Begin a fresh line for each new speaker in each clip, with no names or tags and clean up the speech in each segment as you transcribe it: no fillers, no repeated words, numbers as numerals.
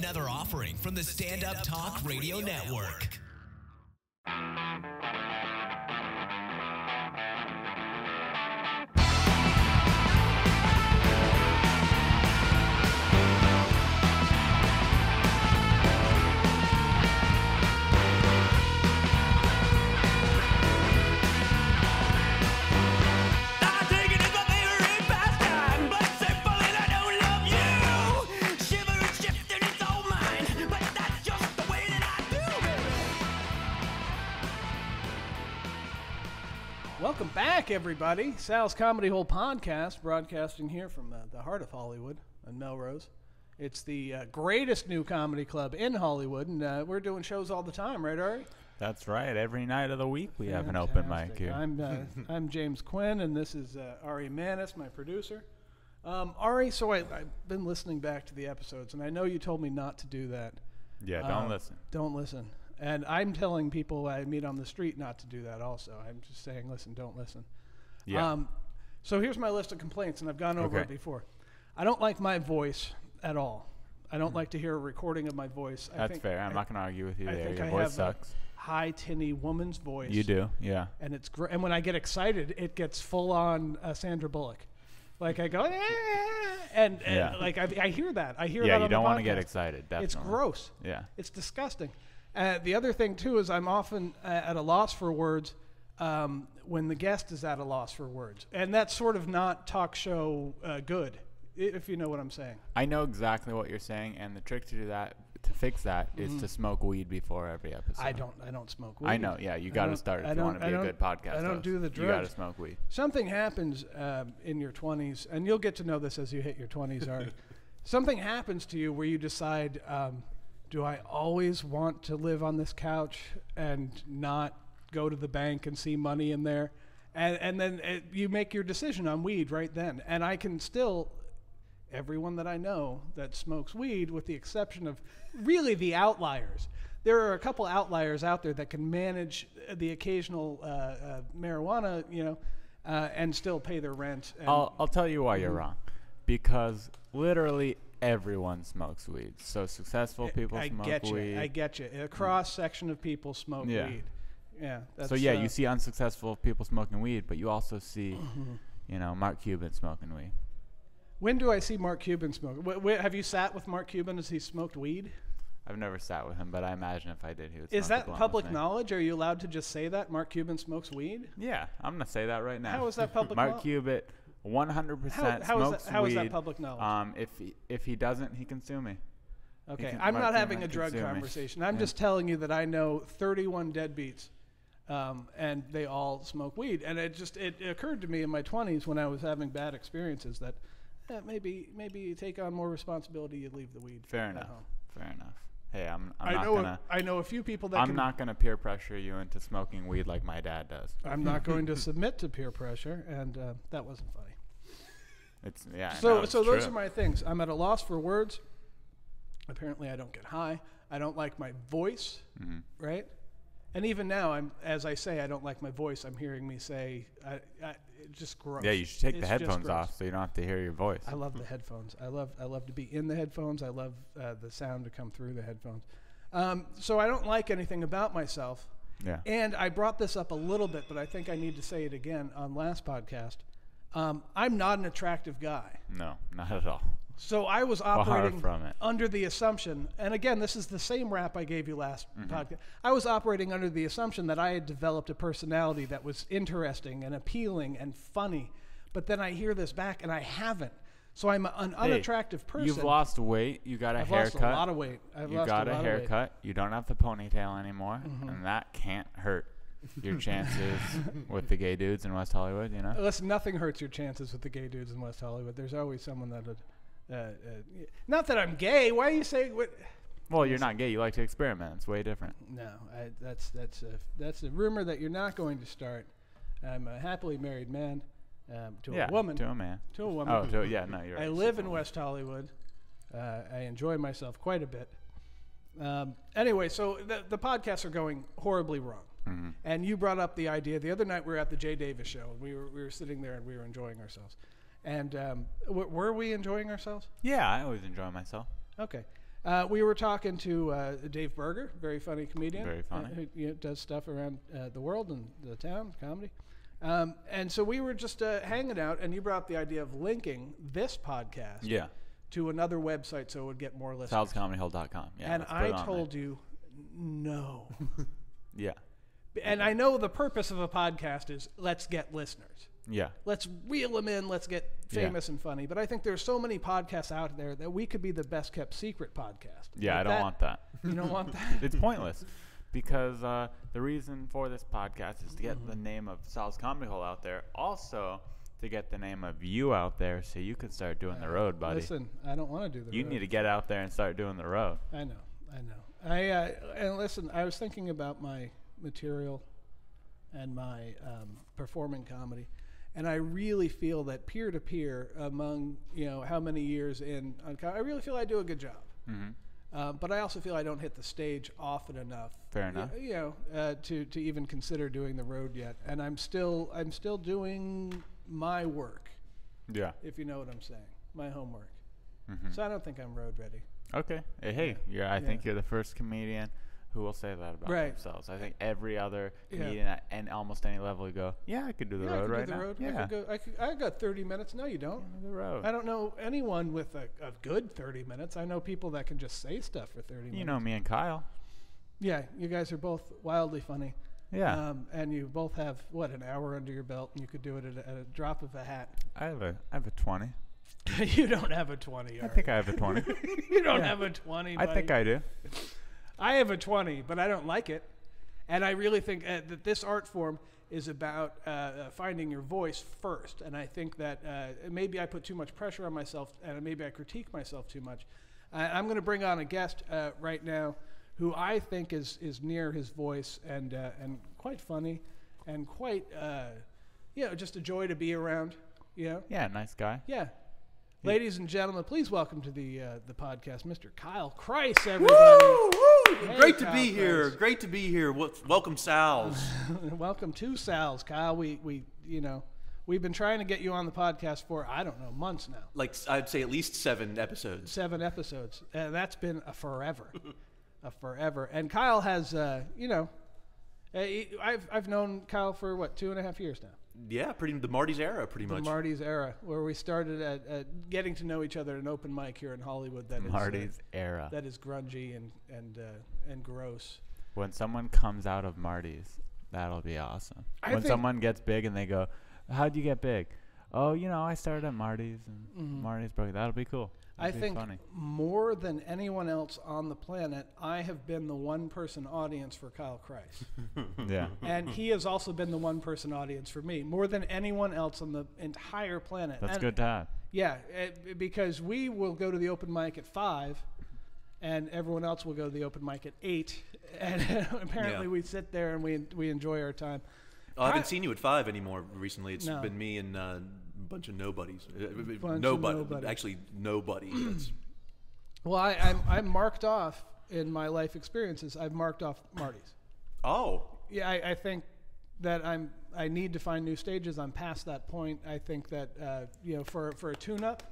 Another offering from the Stand Up Talk Radio Network.
Welcome back, everybody. Sal's Comedy Hole podcast, broadcasting here from the heart of Hollywood in Melrose. It's the greatest new comedy club in Hollywood, and we're doing shows all the time, right, Ari?
That's right. Every night of the week we have an open mic here.
I'm James Quinn, and this is Ari Mannis, my producer. Ari, so I've been listening back to the episodes, and I know you told me not to do that.
Yeah, don't listen.
Don't listen. And I'm telling people I meet on the street not to do that also. I'm just saying, listen, don't listen.
Yeah.
So here's my list of complaints, and I've gone over it before. I don't like my voice at all. I don't like to hear a recording of my voice.
That's fair. I'm not going to argue with you there. Your
I
voice
have
sucks.
A high, tinny woman's voice.
You do, yeah.
And it's and when I get excited, it gets full-on Sandra Bullock. Like I go, and like I hear that. I hear that on the podcast.
Yeah, you don't want to get excited, definitely.
It's gross.
Yeah.
It's disgusting. The other thing, too, is I'm often at a loss for words when the guest is at a loss for words. And that's sort of not talk show good, if you know what I'm saying.
I know exactly what you're saying, and the trick to fix that is to smoke weed before every episode.
I don't smoke weed.
I know, yeah. You got to start if you want to be a good podcast
I don't
host.
do the drugs.
You got to smoke weed.
Something happens in your 20s, and you'll get to know this as you hit your 20s, Art. Something happens to you where you decide, do I always want to live on this couch and not go to the bank and see money in there? And then you make your decision on weed right then. And I can still, everyone that I know that smokes weed, with the exception of really the outliers, there are a couple outliers out there that can manage the occasional marijuana, and still pay their rent. And
I'll tell you why you're wrong. Because literally everyone smokes weed. So successful people smoke weed.
I get you. A cross section of people smoke weed. Yeah.
So you see unsuccessful people smoking weed, but you also see, Mark Cuban smoking weed.
When do I see Mark Cuban smoke? Have you sat with Mark Cuban as he smoked weed?
I've never sat with him, but I imagine if I did, he would.
Is that public knowledge? Are you allowed to just say that Mark Cuban smokes weed?
Yeah, I'm gonna say that right now.
How is that public knowledge?
Mark Cuban 100% smokes weed.
How is that public knowledge?
If he doesn't, he can sue me.
Okay, I'm not having a drug conversation. I'm just telling you that I know 31 deadbeats, and they all smoke weed. And it occurred to me in my 20s when I was having bad experiences that maybe you take on more responsibility, you leave the weed
Fair
at
enough.
home.
Fair enough. Hey,
I know a few people that
I'm not gonna peer pressure you into smoking weed like my dad does.
I'm not going to submit to peer pressure, and that wasn't funny.
So
those are my things. I'm at a loss for words. Apparently, I don't get high. I don't like my voice, right? And even now, as I say, I don't like my voice. I'm hearing me say, it's just gross.
Yeah, you should take the headphones off so you don't have to hear your voice.
I love the headphones. I love to be in the headphones. I love the sound to come through the headphones. So I don't like anything about myself.
Yeah.
And I brought this up a little bit, but I think I need to say it again on last podcast. I'm not an attractive guy.
No, not at all.
So I was operating under the assumption, and again, this is the same rap I gave you last podcast. I was operating under the assumption that I had developed a personality that was interesting and appealing and funny, but then I hear this back, and I haven't. So I'm an unattractive person.
You've lost weight. You got a haircut.
I've lost a lot of weight.
You got a haircut. You don't have the ponytail anymore, and that can't hurt your chances with the gay dudes in West Hollywood,
Listen, nothing hurts your chances with the gay dudes in West Hollywood. There's always someone that would... not that I'm gay. Why are you saying what?
Well, you're not gay. You like to experiment. It's way different.
No, that's a rumor that you're not going to start. I'm a happily married man to a woman.
To a man.
To a woman.
Oh, you're right.
I live in West Hollywood. I enjoy myself quite a bit. Anyway, so the podcasts are going horribly wrong.
Mm-hmm.
And you brought up the idea. The other night we were at the Jay Davis show. And we were sitting there and we were enjoying ourselves. And were we enjoying ourselves?
Yeah, I always enjoy myself.
Okay. We were talking to Dave Berger, very funny comedian.
Very funny.
Who does stuff around the world and the town, comedy. And so we were just hanging out, and you brought up the idea of linking this podcast to another website so it would get more listeners.
SalsComedyHole.com. Yeah,
and I told you, no.
Yeah.
And I know the purpose of a podcast is let's get listeners.
Yeah.
Let's reel them in. Let's get famous and funny. But I think there's so many podcasts out there that we could be the best kept secret podcast.
Yeah, I don't want that.
You don't want that?
It's pointless because the reason for this podcast is to get the name of Sal's Comedy Hole out there. Also, to get the name of you out there so you could start doing the road, buddy.
Listen, I don't want to do the road.
You need to get out there and start doing the road.
I know. And listen, I was thinking about my material and my performing comedy. And I really feel that peer-to-peer among, how many years in, I really feel I do a good job. Mm-hmm. But I also feel I don't hit the stage often enough.
Fair enough.
To even consider doing the road yet. And I'm still doing my work.
Yeah.
If you know what I'm saying. My homework.
Mm-hmm.
So I don't think I'm road ready.
Okay. Hey, I think you're the first comedian who will say that about themselves. I think every other comedian at almost any level would go, I could do the road right now. Yeah.
I got 30 minutes. No, you don't.
The road.
I don't know anyone with a good 30 minutes. I know people that can just say stuff for 30 minutes.
You know me and Kyle.
Yeah, you guys are both wildly funny.
Yeah.
And you both have, an hour under your belt, and you could do it at a drop of a hat.
I have a 20.
You don't have a 20.
I think I have a 20.
You don't have a 20, buddy.
I think I do.
I have a 20, but I don't like it. And I really think that this art form is about finding your voice first. And I think that maybe I put too much pressure on myself, and maybe I critique myself too much. I'm going to bring on a guest right now who I think is near his voice and quite funny and quite, just a joy to be around.
Yeah, nice guy.
Yeah. Ladies and gentlemen, please welcome to the podcast, Mr. Kyle Chrise, everybody.
Woo!
Hey,
Great to
Kyle
be here.
Chrise.
Great to be here. Welcome, Sal's.
Welcome to Sal's, Kyle. We've been trying to get you on the podcast for, I don't know, months now.
Like, I'd say at least 7 episodes.
7 episodes. That's been a forever. Forever. And Kyle has, I've known Kyle for, 2.5 years now?
Yeah, the Marty's era, pretty much.
The Marty's era, where we started at getting to know each other at an open mic here in Hollywood.
Marty's era.
That is grungy and gross.
When someone comes out of Marty's, that'll be awesome. When someone gets big and they go, "How'd you get big?" "Oh, I started at Marty's and Marty's broke." That'll be cool.
I think more than anyone else on the planet, I have been the one-person audience for Kyle Chrise.
Yeah.
And he has also been the one-person audience for me, more than anyone else on the entire planet.
That's good to have.
Yeah, because we will go to the open mic at 5, and everyone else will go to the open mic at 8. And apparently we sit there and we enjoy our time.
I haven't seen you at 5 anymore recently. It's been me and bunch of nobodies. Nobody. Actually, nobody.
Well, I'm marked off in my life experiences. I've marked off Marty's.
Oh.
Yeah, I think that I need to find new stages. I'm past that point. I think that for a tune-up,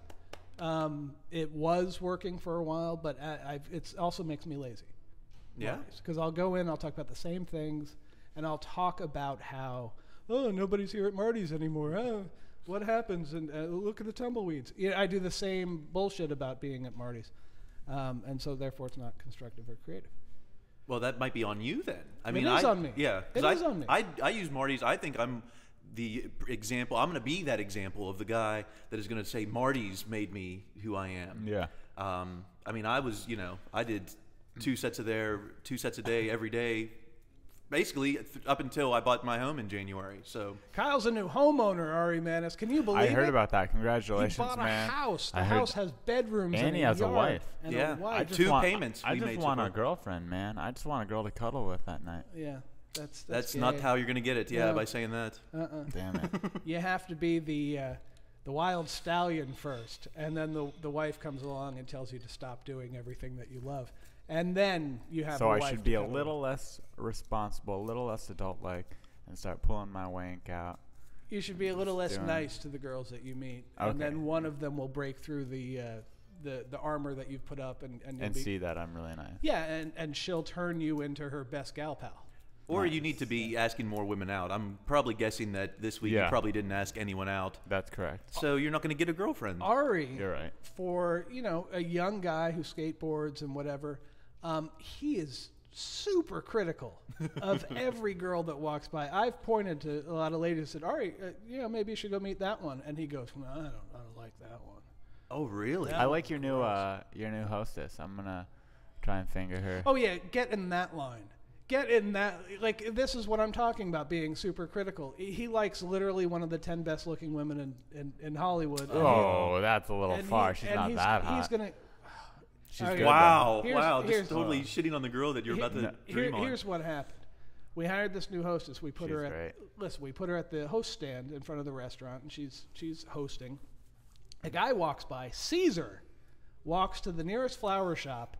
it was working for a while, but it also makes me lazy.
Yeah.
Because I'll go in, I'll talk about the same things, and I'll talk about how nobody's here at Marty's anymore. What happens? And look at the tumbleweeds. I do the same bullshit about being at Marty's, and so therefore it's not constructive or creative.
Well, that might be on you then.
It is on me.
Yeah,
it is on me.
I use Marty's. I think I'm the example. I'm going to be that example of the guy that is going to say Marty's made me who I am.
Yeah.
I was, I did 2 sets a day every day. Basically, up until I bought my home in January. So
Kyle's a new homeowner, Ari Mannis. Can you believe it?
I heard about that. Congratulations,
he bought
man.
A house. The house has bedrooms
and he has a wife.
And
a
wife.
2 payments.
I just want a girlfriend, man. I just want a girl to cuddle with that night.
Yeah,
that's not how you're gonna get it. Yeah, by saying that.
Damn it.
You have to be the wild stallion first, and then the wife comes along and tells you to stop doing everything that you love. And then you have.
So I should be a little less responsible, a little less adult-like, and start pulling my wank out.
You should be a little less nice to the girls that you meet, and then one of them will break through the the armor that you've put up and
see that I'm really nice.
Yeah, and she'll turn you into her best gal pal.
Or you need to be asking more women out. I'm probably guessing that this week you probably didn't ask anyone out.
That's correct.
So you're not going to get a girlfriend.
Ari,
you're right.
For a young guy who skateboards and whatever, he is super critical of every girl that walks by. I've pointed to a lot of ladies and said, Ari, maybe you should go meet that one. And he goes, I don't like that one.
Oh, really?
I like your new hostess. I'm gonna try and finger her.
Oh yeah, get in that line. Get in that. Like, this is what I'm talking about, being super critical. He likes literally one of the 10 best looking women in Hollywood.
Oh, that's a little far. She's not that hot.
He's gonna.
She's good.
Wow,
Here's-
wow,
here's-
just totally shitting on the girl that you're about to dream on.
Here's what happened. We hired this new hostess. We put
She's
her at
great.
we put her at the host stand in front of the restaurant, and she's hosting. A guy walks by, sees her, walks to the nearest flower shop,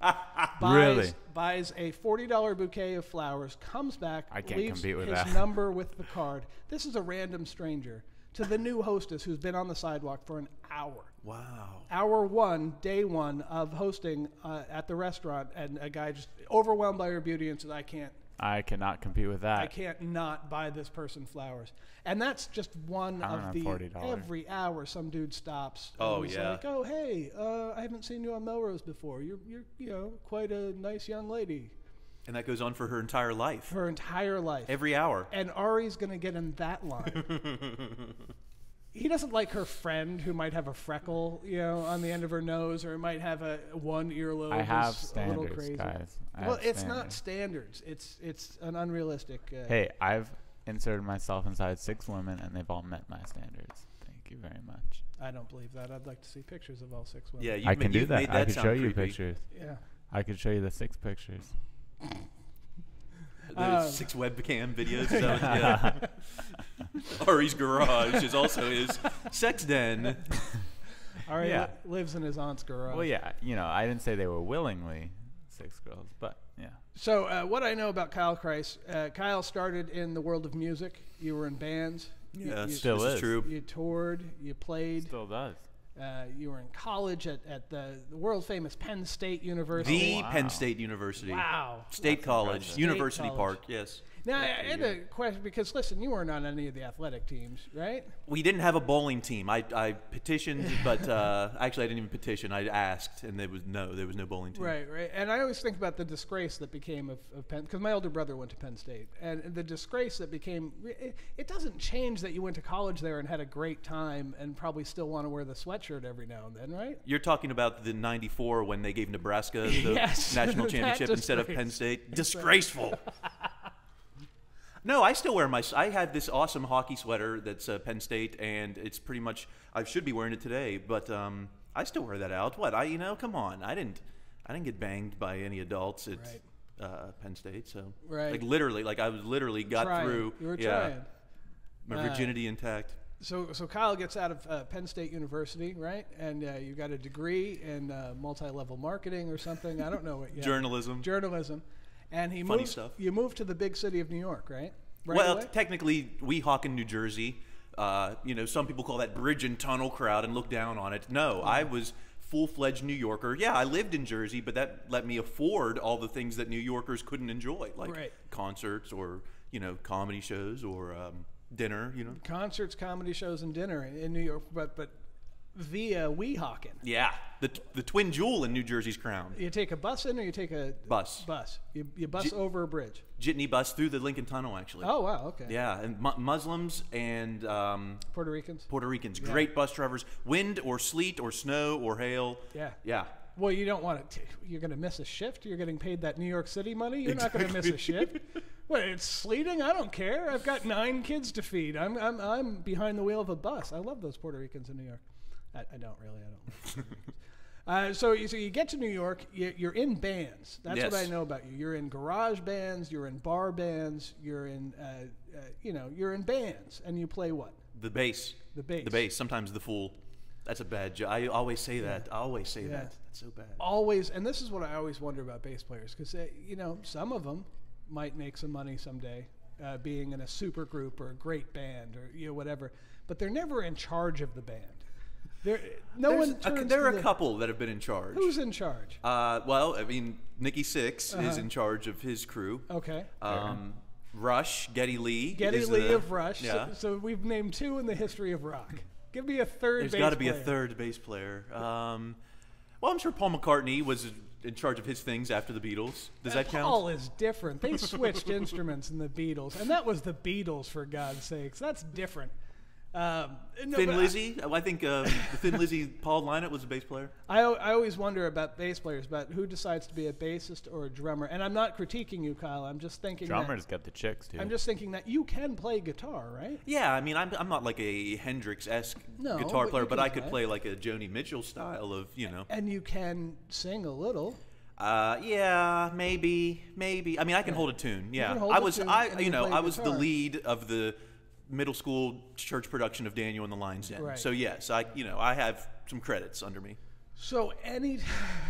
buys a $40 bouquet of flowers, comes back,
I can't
leaves
compete with
his
that.
number with the card. This is a random stranger to the new hostess who's been on the sidewalk for an hour.
Wow.
Hour one, day one of hosting at the restaurant, and a guy just overwhelmed by her beauty and said,
I cannot compete with that.
I can't not buy this person flowers. And that's just one
I don't
of
have
the,
$40.
every hour some dude stops.
Oh,
and is
yeah.
like, oh, hey, I haven't seen you on Melrose before. You're quite a nice young lady.
And that goes on for her entire life.
Her entire life.
Every hour.
And Ari's going to get in that line. He doesn't like her friend who might have a freckle, on the end of her nose, or might have one earlobe.
I have
a little
standards,
crazy.
guys.
It's not standards. It's an unrealistic.
Hey, I've inserted myself inside 6 women, and they've all met my standards. Thank you very much.
I don't believe that. I'd like to see pictures of all 6 women.
Yeah,
I can do that. I can show you
creepy.
pictures.
Yeah.
I could show you the 6 pictures.
The 6 webcam videos. Yeah. Ari's garage is also his sex den.
Ari lives in his aunt's garage.
Well, yeah, I didn't say they were willingly 6 girls, but yeah.
So what I know about Kyle Chrise, Kyle started in the world of music. You were in bands.
Yes,
still
this
is.
is true.
You toured. You played.
Still does.
You were in college at the world famous Penn State University.
The Penn State University.
Wow.
State College.
impressive.
University
State
Park, yes.
Now, I had a question, because, listen, you weren't on any of the athletic teams, right?
We didn't have a bowling team. I petitioned, but actually I didn't even petition. I asked, and there was no bowling team.
Right. And I always think about the disgrace that became of Penn, because my older brother went to Penn State, and the disgrace that became, it doesn't change that you went to college there and had a great time and probably still want to wear the sweatshirt every now and then, right?
You're talking about the '94 when they gave Nebraska the
Yes.
national
That
championship instead of
disgrace.
Penn State. Disgraceful. No, I still wear I have this awesome hockey sweater that's Penn State, and it's pretty much, I should be wearing it today, but I still wear that out. What, come on. I didn't get banged by any adults at Penn State, so.
Right.
Like literally, I was literally got
Trying.
through.
You were trying.
My virginity intact.
So Kyle gets out of Penn State University, right? And you got a degree in multi-level marketing or something. I don't know what.
Journalism.
And he
Funny
moved.
stuff.
You moved to the big city of New York, right?
Well, technically, Weehawken, New Jersey. Some people call that bridge and tunnel crowd and look down on it. No, I was full-fledged New Yorker. Yeah, I lived in Jersey, but that let me afford all the things that New Yorkers couldn't enjoy, like concerts or comedy shows or dinner.
Concerts, comedy shows, and dinner in New York, but via Weehawken.
Yeah, the twin jewel in New Jersey's crown.
You take a bus in, or you take a
Bus.
You bus over a bridge.
Jitney bus through the Lincoln Tunnel, actually.
Oh wow, okay.
Yeah, and Muslims and
Puerto Ricans.
Great bus drivers. Wind or sleet or snow or hail. Yeah.
Well, you don't want to. You're going to miss a shift. You're getting paid that New York City money. You're not going to miss a shift. What? It's sleeting. I don't care. I've got 9 kids to feed. I'm behind the wheel of a bus. I love those Puerto Ricans in New York. I don't really. I don't. So you get to New York. You're in bands. That's what I know about you. You're in garage bands. You're in bar bands. You're in you're in bands, and you play what?
The bass.
The bass.
The bass. Sometimes the fool. That's a bad joke. I always say that. I always say that. That's so bad.
Always, and this is what I always wonder about bass players, because some of them might make some money someday, being in a super group or a great band or whatever, but they're never in charge of the band. No one turns
there are
to
a couple that have been in charge.
Who's in charge?
Well, I mean, Nikki Sixx is in charge of his crew.
Okay.
Rush, Geddy Lee.
Geddy Lee of Rush.
Yeah.
So we've named 2 in the history of rock. Give me a third bass player.
There's got to be a third bass player. Well, I'm sure Paul McCartney was in charge of his things after the Beatles. Does that count?
Paul is different. They switched instruments in the Beatles, and that was the Beatles, for God's sakes. That's different.
Thin Lizzy. I think the Thin Lizzy, Paul Lynott was a bass player.
I always wonder about bass players, about who decides to be a bassist or a drummer. And I'm not critiquing you, Kyle. I'm just thinking
Drummers got the chicks, too.
I'm just thinking that you can play guitar, right?
Yeah, I mean, I'm not like a Hendrix-esque guitar player, but I could play like a Joni Mitchell style of,
And you can sing a little.
Yeah, maybe. I mean, I can hold a tune. Yeah,
I was
the lead of the middle school church production of Daniel and the Lion's Den.
Right.
So yes, I have some credits under me.
So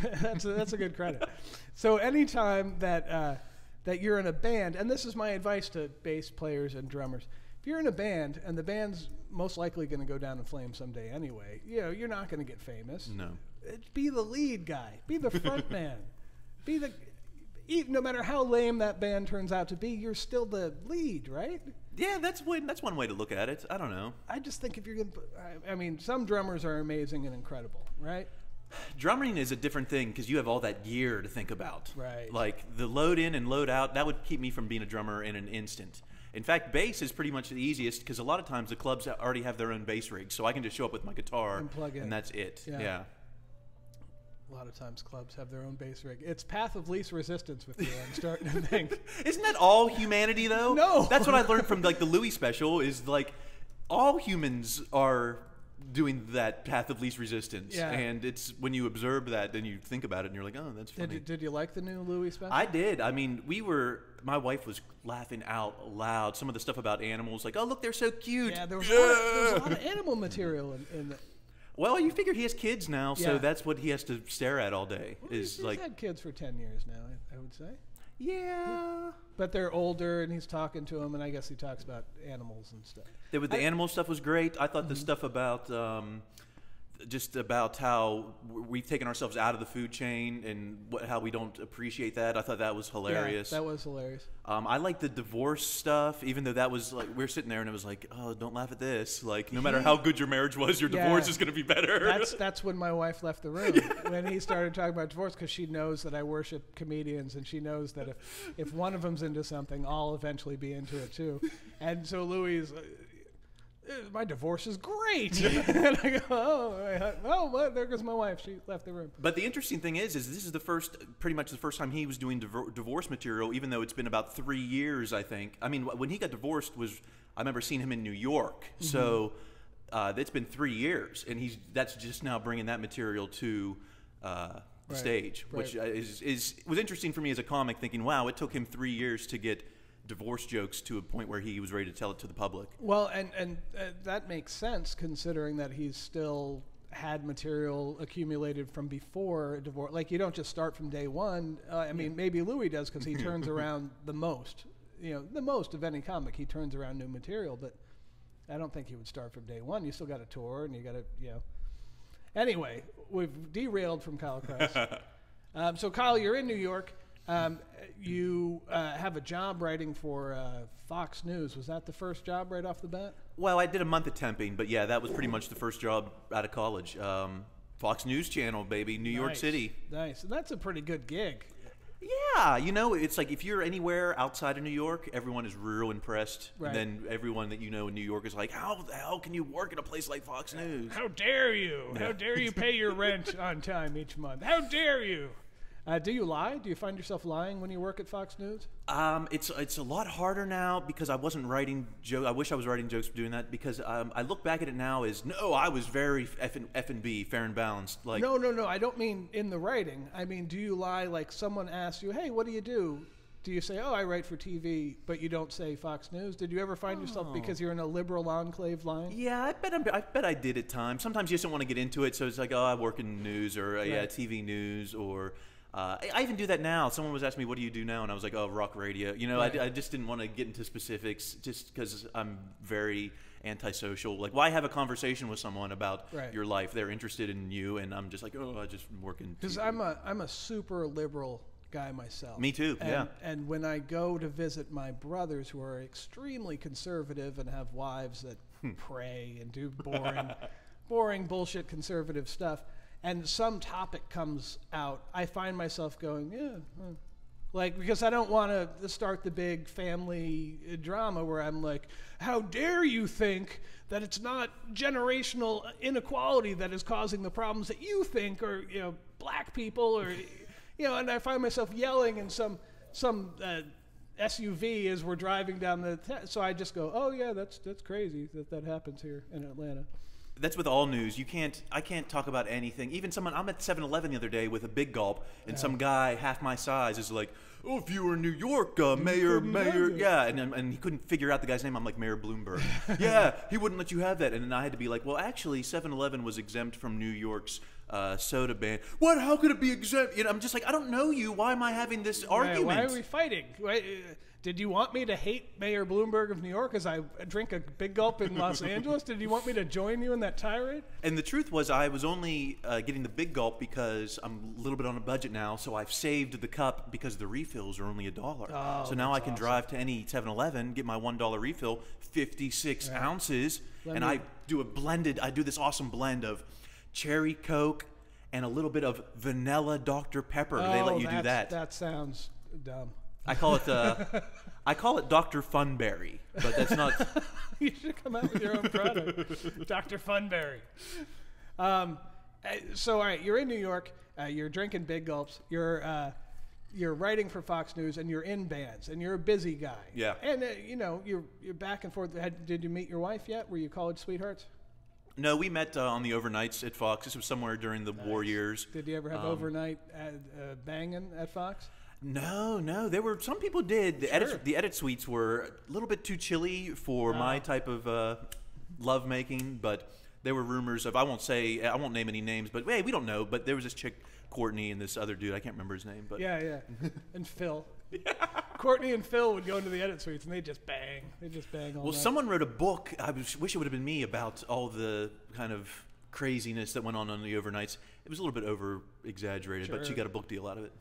that's a good credit. So anytime that you're in a band, and this is my advice to bass players and drummers, if you're in a band and the band's most likely going to go down in flames someday anyway, you're not going to get famous.
No.
Be the lead guy. Be the front man. No matter how lame that band turns out to be, you're still the lead, right?
Yeah, that's one way to look at it. I don't know.
I just think if you're going to, I mean, some drummers are amazing and incredible, right?
Drumming is a different thing because you have all that gear to think about.
Right.
Like the load in and load out, that would keep me from being a drummer in an instant. In fact, bass is pretty much the easiest because a lot of times the clubs already have their own bass rigs, so I can just show up with my guitar
and plug in,
and that's it.
Yeah. A lot of times clubs have their own bass rig. It's path of least resistance with you, I'm starting to think.
Isn't that all humanity, though?
No.
That's what I learned from like the Louis special is like all humans are doing that path of least resistance.
Yeah.
And it's when you observe that, then you think about it and you're like, oh, that's funny.
Did you like the new Louis special?
I did. I mean, my wife was laughing out loud. Some of the stuff about animals, like, oh, look, they're so cute.
Yeah, there was a lot of animal material in the...
Well, you figure he has kids now, so
Yeah.
that's what he has to stare at all day.
Well,
is
he's
like
had kids for 10 years now, I would say.
Yeah.
But they're older, and he's talking to them, and I guess he talks about animals and stuff.
The animal stuff was great. I thought the stuff about just about how we've taken ourselves out of the food chain and how we don't appreciate that. I thought that was hilarious.
Yeah, that was hilarious.
I like the divorce stuff, even though that was like we're sitting there and it was like, oh, don't laugh at this. Like, no matter how good your marriage was, your divorce is going to be better.
That's when my wife left the room, when he started talking about divorce, because she knows that I worship comedians, and she knows that if one of them's into something, I'll eventually be into it too. And so Louis is, my divorce is great. And I go, well, there goes my wife. She left the room.
But the interesting thing is this is pretty much the first time he was doing divorce material, even though it's been about 3 years, I think. I mean, when he got divorced I remember seeing him in New York. Mm-hmm. So it's been 3 years, and that's just now bringing that material to the stage, which was interesting for me as a comic, thinking, wow, it took him 3 years to get divorce jokes to a point where he was ready to tell it to the public.
Well, and that makes sense considering that he's still had material accumulated from before a divorce. Like, you don't just start from day one. I mean, maybe Louis does because he turns around the most of any comic. He turns around new material, but I don't think he would start from day one. You still got to tour, and you got to, Anyway, we've derailed from Kyle Chrise. So, Kyle, you're in New York. You have a job writing for Fox News. Was that the first job right off the bat?
Well, I did a month of temping, but yeah, that was pretty much the first job out of college. Fox News Channel, baby, New York City.
Nice. And that's a pretty good gig.
Yeah, it's like if you're anywhere outside of New York, everyone is real impressed.
Right.
And then everyone that you know in New York is like, how the hell can you work at a place like Fox News?
How dare you? Yeah. How dare you pay your rent on time each month? How dare you? Do you lie? Do you find yourself lying when you work at Fox News?
It's a lot harder now because I wasn't writing jokes. I wish I was writing jokes for doing that because I look back at it now as, no, I was very F&B, fair and balanced. Like,
No. I don't mean in the writing. I mean, do you lie like someone asks you, hey, what do you do? Do you say, oh, I write for TV, but you don't say Fox News? Did you ever find yourself, because you're in a liberal enclave, lying?
Yeah, I bet I did at times. Sometimes you just don't want to get into it, so it's like, oh, I work in news or TV news or... I even do that now. Someone was asking me, what do you do now? And I was like, oh, rock radio. I just didn't want to get into specifics just because I'm very antisocial. Like, why have a conversation with someone about
Right.
your life? They're interested in you, and I'm just like, oh, I just work in.
Because I'm a super liberal guy myself.
Me too.
And,
yeah.
And when I go to visit my brothers, who are extremely conservative and have wives that pray and do boring bullshit conservative stuff, and some topic comes out, I find myself going, like, because I don't want to start the big family drama where I'm like, how dare you think that it's not generational inequality that is causing the problems that you think, or black people, or and I find myself yelling in some SUV as we're driving down so I just go, oh yeah, that's crazy that happens here in Atlanta.
That's with all news. I can't talk about anything. Even I'm at 7-Eleven the other day with a big gulp, and some guy half my size is like, oh, if you were in New York, Mayor, yeah, and he couldn't figure out the guy's name. I'm like, Mayor Bloomberg. Yeah, he wouldn't let you have that. And then I had to be like, well, actually, 7-Eleven was exempt from New York's soda ban. What? How could it be exempt? I'm just like, I don't know you. Why am I having this argument?
Why are we fighting? Did you want me to hate Mayor Bloomberg of New York as I drink a big gulp in Los Angeles? Did you want me to join you in that tirade?
And the truth was, I was only getting the big gulp because I'm a little bit on a budget now, so I've saved the cup because the refills are only $1.
Oh,
so now I can
awesome.
drive to any 7-Eleven, get my $1 refill, 56 ounces, and I do this awesome blend of cherry Coke and a little bit of vanilla Dr. Pepper. They let you do that.
That sounds dumb.
I call it Dr. Funberry, but that's not.
You should come out with your own product, Dr. Funberry. So, all right, you're in New York. You're drinking big gulps. You're writing for Fox News, and you're in bands, and you're a busy guy.
Yeah.
And you're back and forth. Did you meet your wife yet? Were you college sweethearts?
No, we met on the overnights at Fox. This was somewhere during the war years.
Did you ever have overnight banging at Fox?
No. There were some people did. The edit suites were a little bit too chilly for my type of love making, but there were rumors of I won't name any names, but hey, we don't know. But there was this chick, Courtney, and this other dude. I can't remember his name, but
yeah, and Phil. Courtney and Phil would go into the edit suites and they just bang. All
well,
night.
Someone wrote a book. I wish it would have been me about all the kind of craziness that went on the overnights. It was a little bit over exaggerated, but she got a book deal out of it.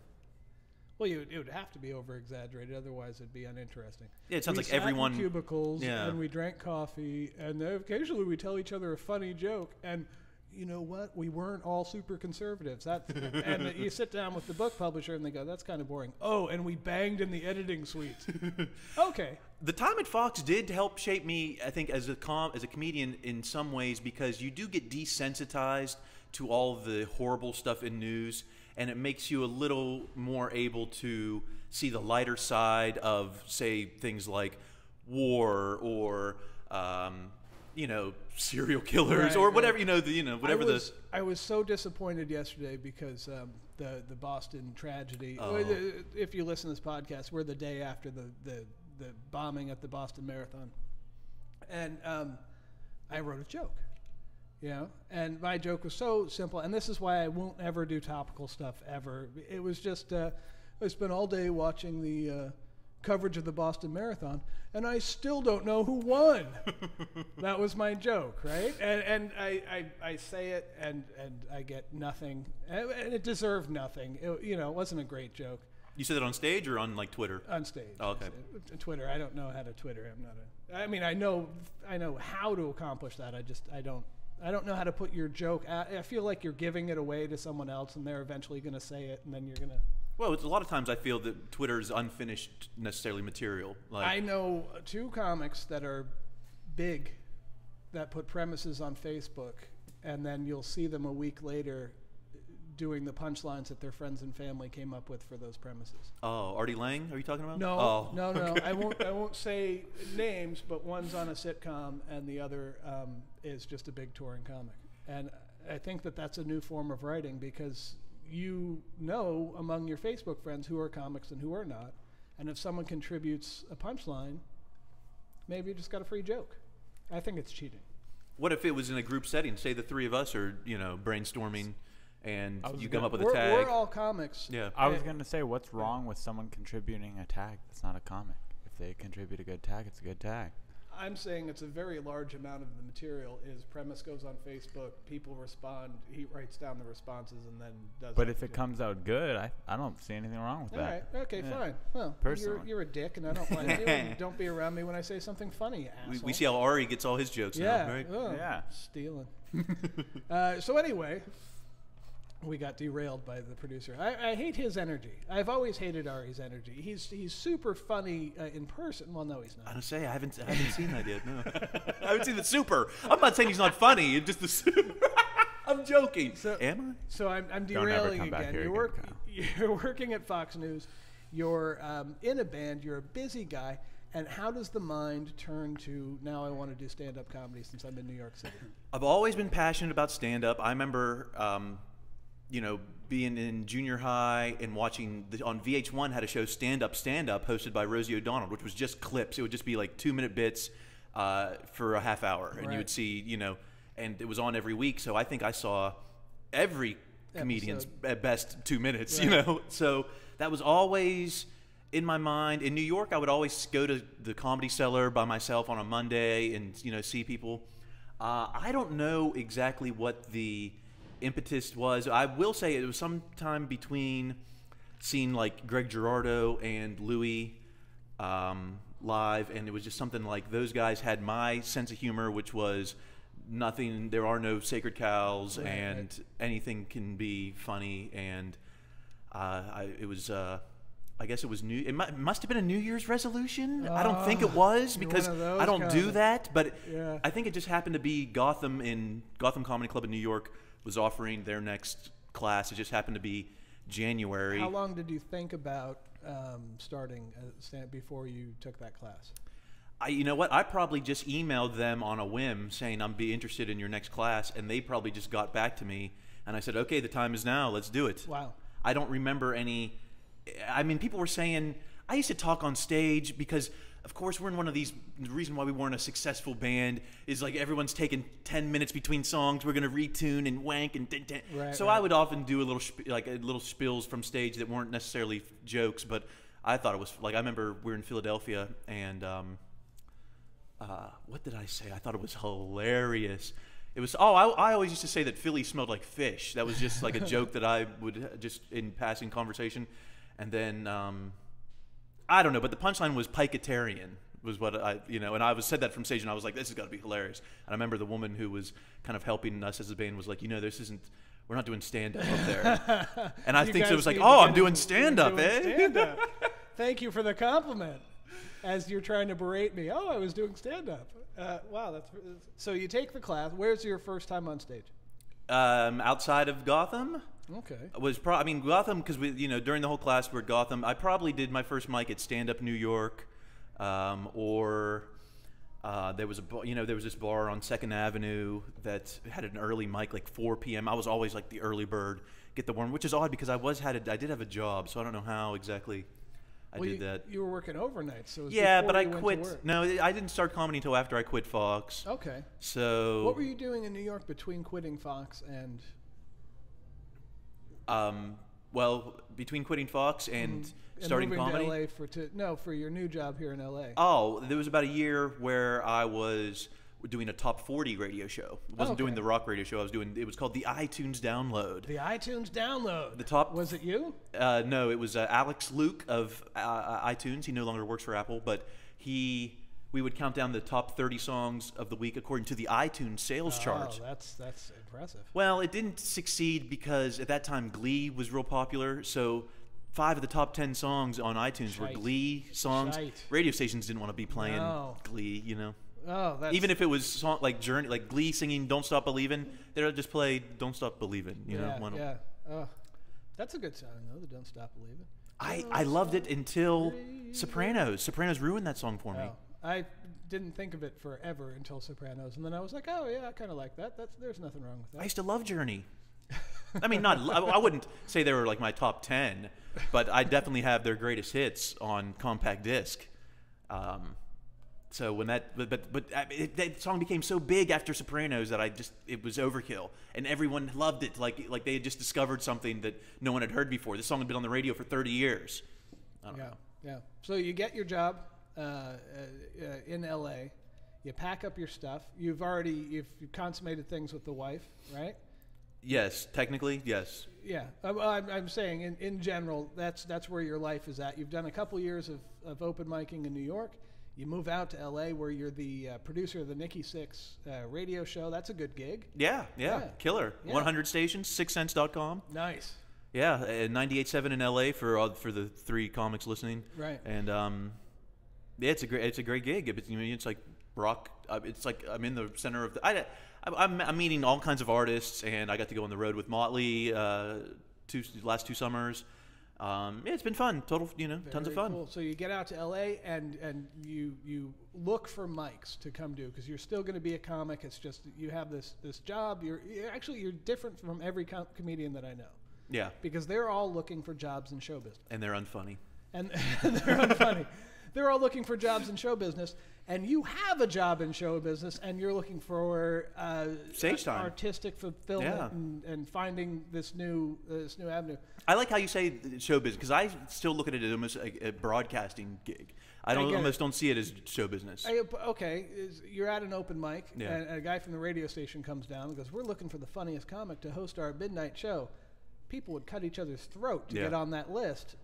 Well, it would have to be over-exaggerated, otherwise it'd be uninteresting.
Yeah, it sounds
we
like everyone...
sat in cubicles, and we drank coffee, and then occasionally we tell each other a funny joke, and you know what? We weren't all super conservatives. And you sit down with the book publisher, and they go, that's kind of boring. Oh, and we banged in the editing suite. Okay.
The time at Fox did help shape me, I think, as a comedian in some ways, because you do get desensitized to all the horrible stuff in news, and it makes you a little more able to see the lighter side of, say, things like war or, serial killers or whatever, whatever
I was so disappointed yesterday because the Boston tragedy. If you listen to this podcast, we're the day after the bombing at the Boston Marathon, and I wrote a joke. And my joke was so simple, and this is why I won't ever do topical stuff ever. It was just I spent all day watching the coverage of the Boston Marathon, and I still don't know who won. That was my joke, right? And I say it, and I get nothing, and it deserved nothing. It wasn't a great joke.
You said it on stage or on like Twitter?
On stage.
Oh, okay.
Twitter. I don't know how to Twitter. I know how to accomplish that. I don't know how to put your joke out. I feel like you're giving it away to someone else, and they're eventually going to say it, and then you're going to...
Well, it's a lot of times I feel that Twitter is unfinished necessarily material.
I know two comics that are big that put premises on Facebook, and then you'll see them a week later doing the punchlines that their friends and family came up with for those premises.
Oh, Artie Lang, are you talking about?
No, no. Okay. I won't say names, but one's on a sitcom, and the other is just a big touring comic. And I think that's a new form of writing, because among your Facebook friends who are comics and who are not, and if someone contributes a punchline, maybe you just got a free joke. I think it's cheating.
What if it was in a group setting? Say the three of us are, brainstorming, and you come up with a tag.
We're all comics.
Yeah.
I was going to say, what's wrong with someone contributing a tag that's not a comic? If they contribute a good tag, it's a good tag.
I'm saying it's a very large amount of the material is premise goes on Facebook, people respond, he writes down the responses, and then does.
But if it comes out good, I don't see anything wrong with
all
that.
right, okay,
Yeah.
fine. Well,
Personally.
you're a dick, and I don't like you. And don't be around me when I say something funny, asshole.
We see how Ari gets all his jokes
yeah,
now, right?
oh,
Yeah.
stealing. So anyway, we got derailed by the producer. I hate his energy. I've always hated Ari's energy. He's super funny in person. Well, no, he's
I
not.
don't say I haven't seen that yet. No, I haven't seen the super. I'm not saying he's not funny. It's just the super. I'm joking. Am I?
So I'm
Don't ever
derailing
come back
again.
here
You're,
again, Kyle.
you're working at Fox News. You're in a band. You're a busy guy. And how does the mind turn to now I want to do stand-up comedy since I'm in New York City?
I've always been passionate about stand-up. I remember, being in junior high and watching on VH1 had a show Stand Up hosted by Rosie O'Donnell, which was just clips. It would just be like 2-minute bits for a half hour, and you would see, and it was on every week. So I think I saw every comedian's at best 2 minutes, So that was always in my mind. In New York, I would always go to the Comedy Cellar by myself on a Monday and see people. I don't know exactly what the impetus was. I will say it was sometime between seeing like Greg Girardo and Louis live, and it was just something like those guys had my sense of humor, which was nothing. There are no sacred cows, and anything can be funny. And it was. I guess it was new. It must have been a New Year's resolution. I don't think it was because I don't do that. But I think it just happened to be Gotham Comedy Club in New York was offering their next class. It just happened to be January.
How long did you think about starting stand before you took that class?
You know what? I probably just emailed them on a whim saying I'm be interested in your next class, and they probably just got back to me, and I said, okay, the time is now. Let's do it.
Wow.
I don't remember any. I mean, people were saying, I used to talk on stage because, of course, we're in one of these, the reason why we weren't a successful band is like everyone's taking 10 minutes between songs, we're going to retune and wank and so I would often do a little spills from stage that weren't necessarily jokes, but I thought it was, like, I remember we were in Philadelphia and, what did I say? I thought it was hilarious. It was, I always used to say that Philly smelled like fish. That was just like a joke that I would just in passing conversation. And then, I don't know, but the punchline was Piketarian was what and I said that from stage, and I was like, this has got to be hilarious. And I remember the woman who was kind of helping us as a band was like, we're not doing stand-up up there. And I think it was like, I'm doing stand-up,
Stand-up. Thank you for the compliment. As you're trying to berate me, I was doing stand-up. Wow, so you take the class. Where's your first time on stage?
Outside of Gotham.
Okay.
Gotham, because we, during the whole class we're at Gotham. I probably did my first mic at Stand Up New York, or there was this bar on 2nd Avenue that had an early mic, like 4 p.m. I was always like the early bird, get the worm, which is odd because I did have a job, so I don't know how exactly I did that.
You were working overnight, so it was
but I
you went
quit.
to work.
No, I didn't start comedy until after I quit Fox.
Okay.
So
what were you doing in New York between quitting Fox and?
Between quitting Fox and starting
moving
comedy.
To LA for your new job here in LA.
Oh, there was about a year where I was doing a top 40 radio show. I wasn't doing the rock radio show. It was called the iTunes Download.
The iTunes Download.
The top.
Was it you?
No, it was Alex Luke of iTunes. He no longer works for Apple, but we would count down the top 30 songs of the week according to the iTunes sales chart.
Oh, that's impressive.
Well, it didn't succeed because at that time Glee was real popular, so 5 of the top 10 songs on iTunes were Glee songs. Radio stations didn't want to be playing Glee,
Oh, that's
even if it was like Journey, like Glee singing "Don't Stop Believin'," they'd just play "Don't Stop Believin'."
Yeah. Oh, that's a good song though. The "Don't Stop Believin'."
I loved it until Sopranos. Sopranos ruined that song for me.
I didn't think of it forever until Sopranos, and then I was like, oh yeah, I kind of like that. There's nothing wrong with that.
I used to love Journey. I mean, I wouldn't say they were like my top 10, but I definitely have their greatest hits on compact disc. So when that song became so big after Sopranos that it was overkill, and everyone loved it, like they had just discovered something that no one had heard before. This song had been on the radio for 30 years. I don't know.
Yeah. So you get your job in LA. You pack up your stuff. You've consummated things with the wife, right?
Yes, technically, yes.
Yeah, I'm saying in general, that's where your life is at. You've done a couple years of open micing in New York. You move out to L.A. where you're the producer of the Nikki Sixx radio show. That's a good gig.
Yeah. Killer.
Yeah.
100 stations, 6cents.com.
Nice.
Yeah, 98.7 in L.A. for the 3 comics listening.
Right.
And yeah, it's a great gig. It's like rock. It's like I'm in the center of the. I'm meeting all kinds of artists, and I got to go on the road with Motley last 2 summers. Yeah, it's been fun. Tons of fun.
Cool. So you get out to LA and you look for mics to come do because you're still going to be a comic. It's just you have this job. You're different from every comedian that I know.
Yeah.
Because they're all looking for jobs in show business.
And they're unfunny.
And they're unfunny. They're all looking for jobs in show business, and you have a job in show business, and you're looking for
stage time,
artistic fulfillment, and finding this new avenue.
I like how you say show business because I still look at it as almost a broadcasting gig. I almost don't see it as show business.
You're at an open mic,
Yeah.
and a guy from the radio station comes down and goes, "We're looking for the funniest comic to host our midnight show." People would cut each other's throat to get on that list,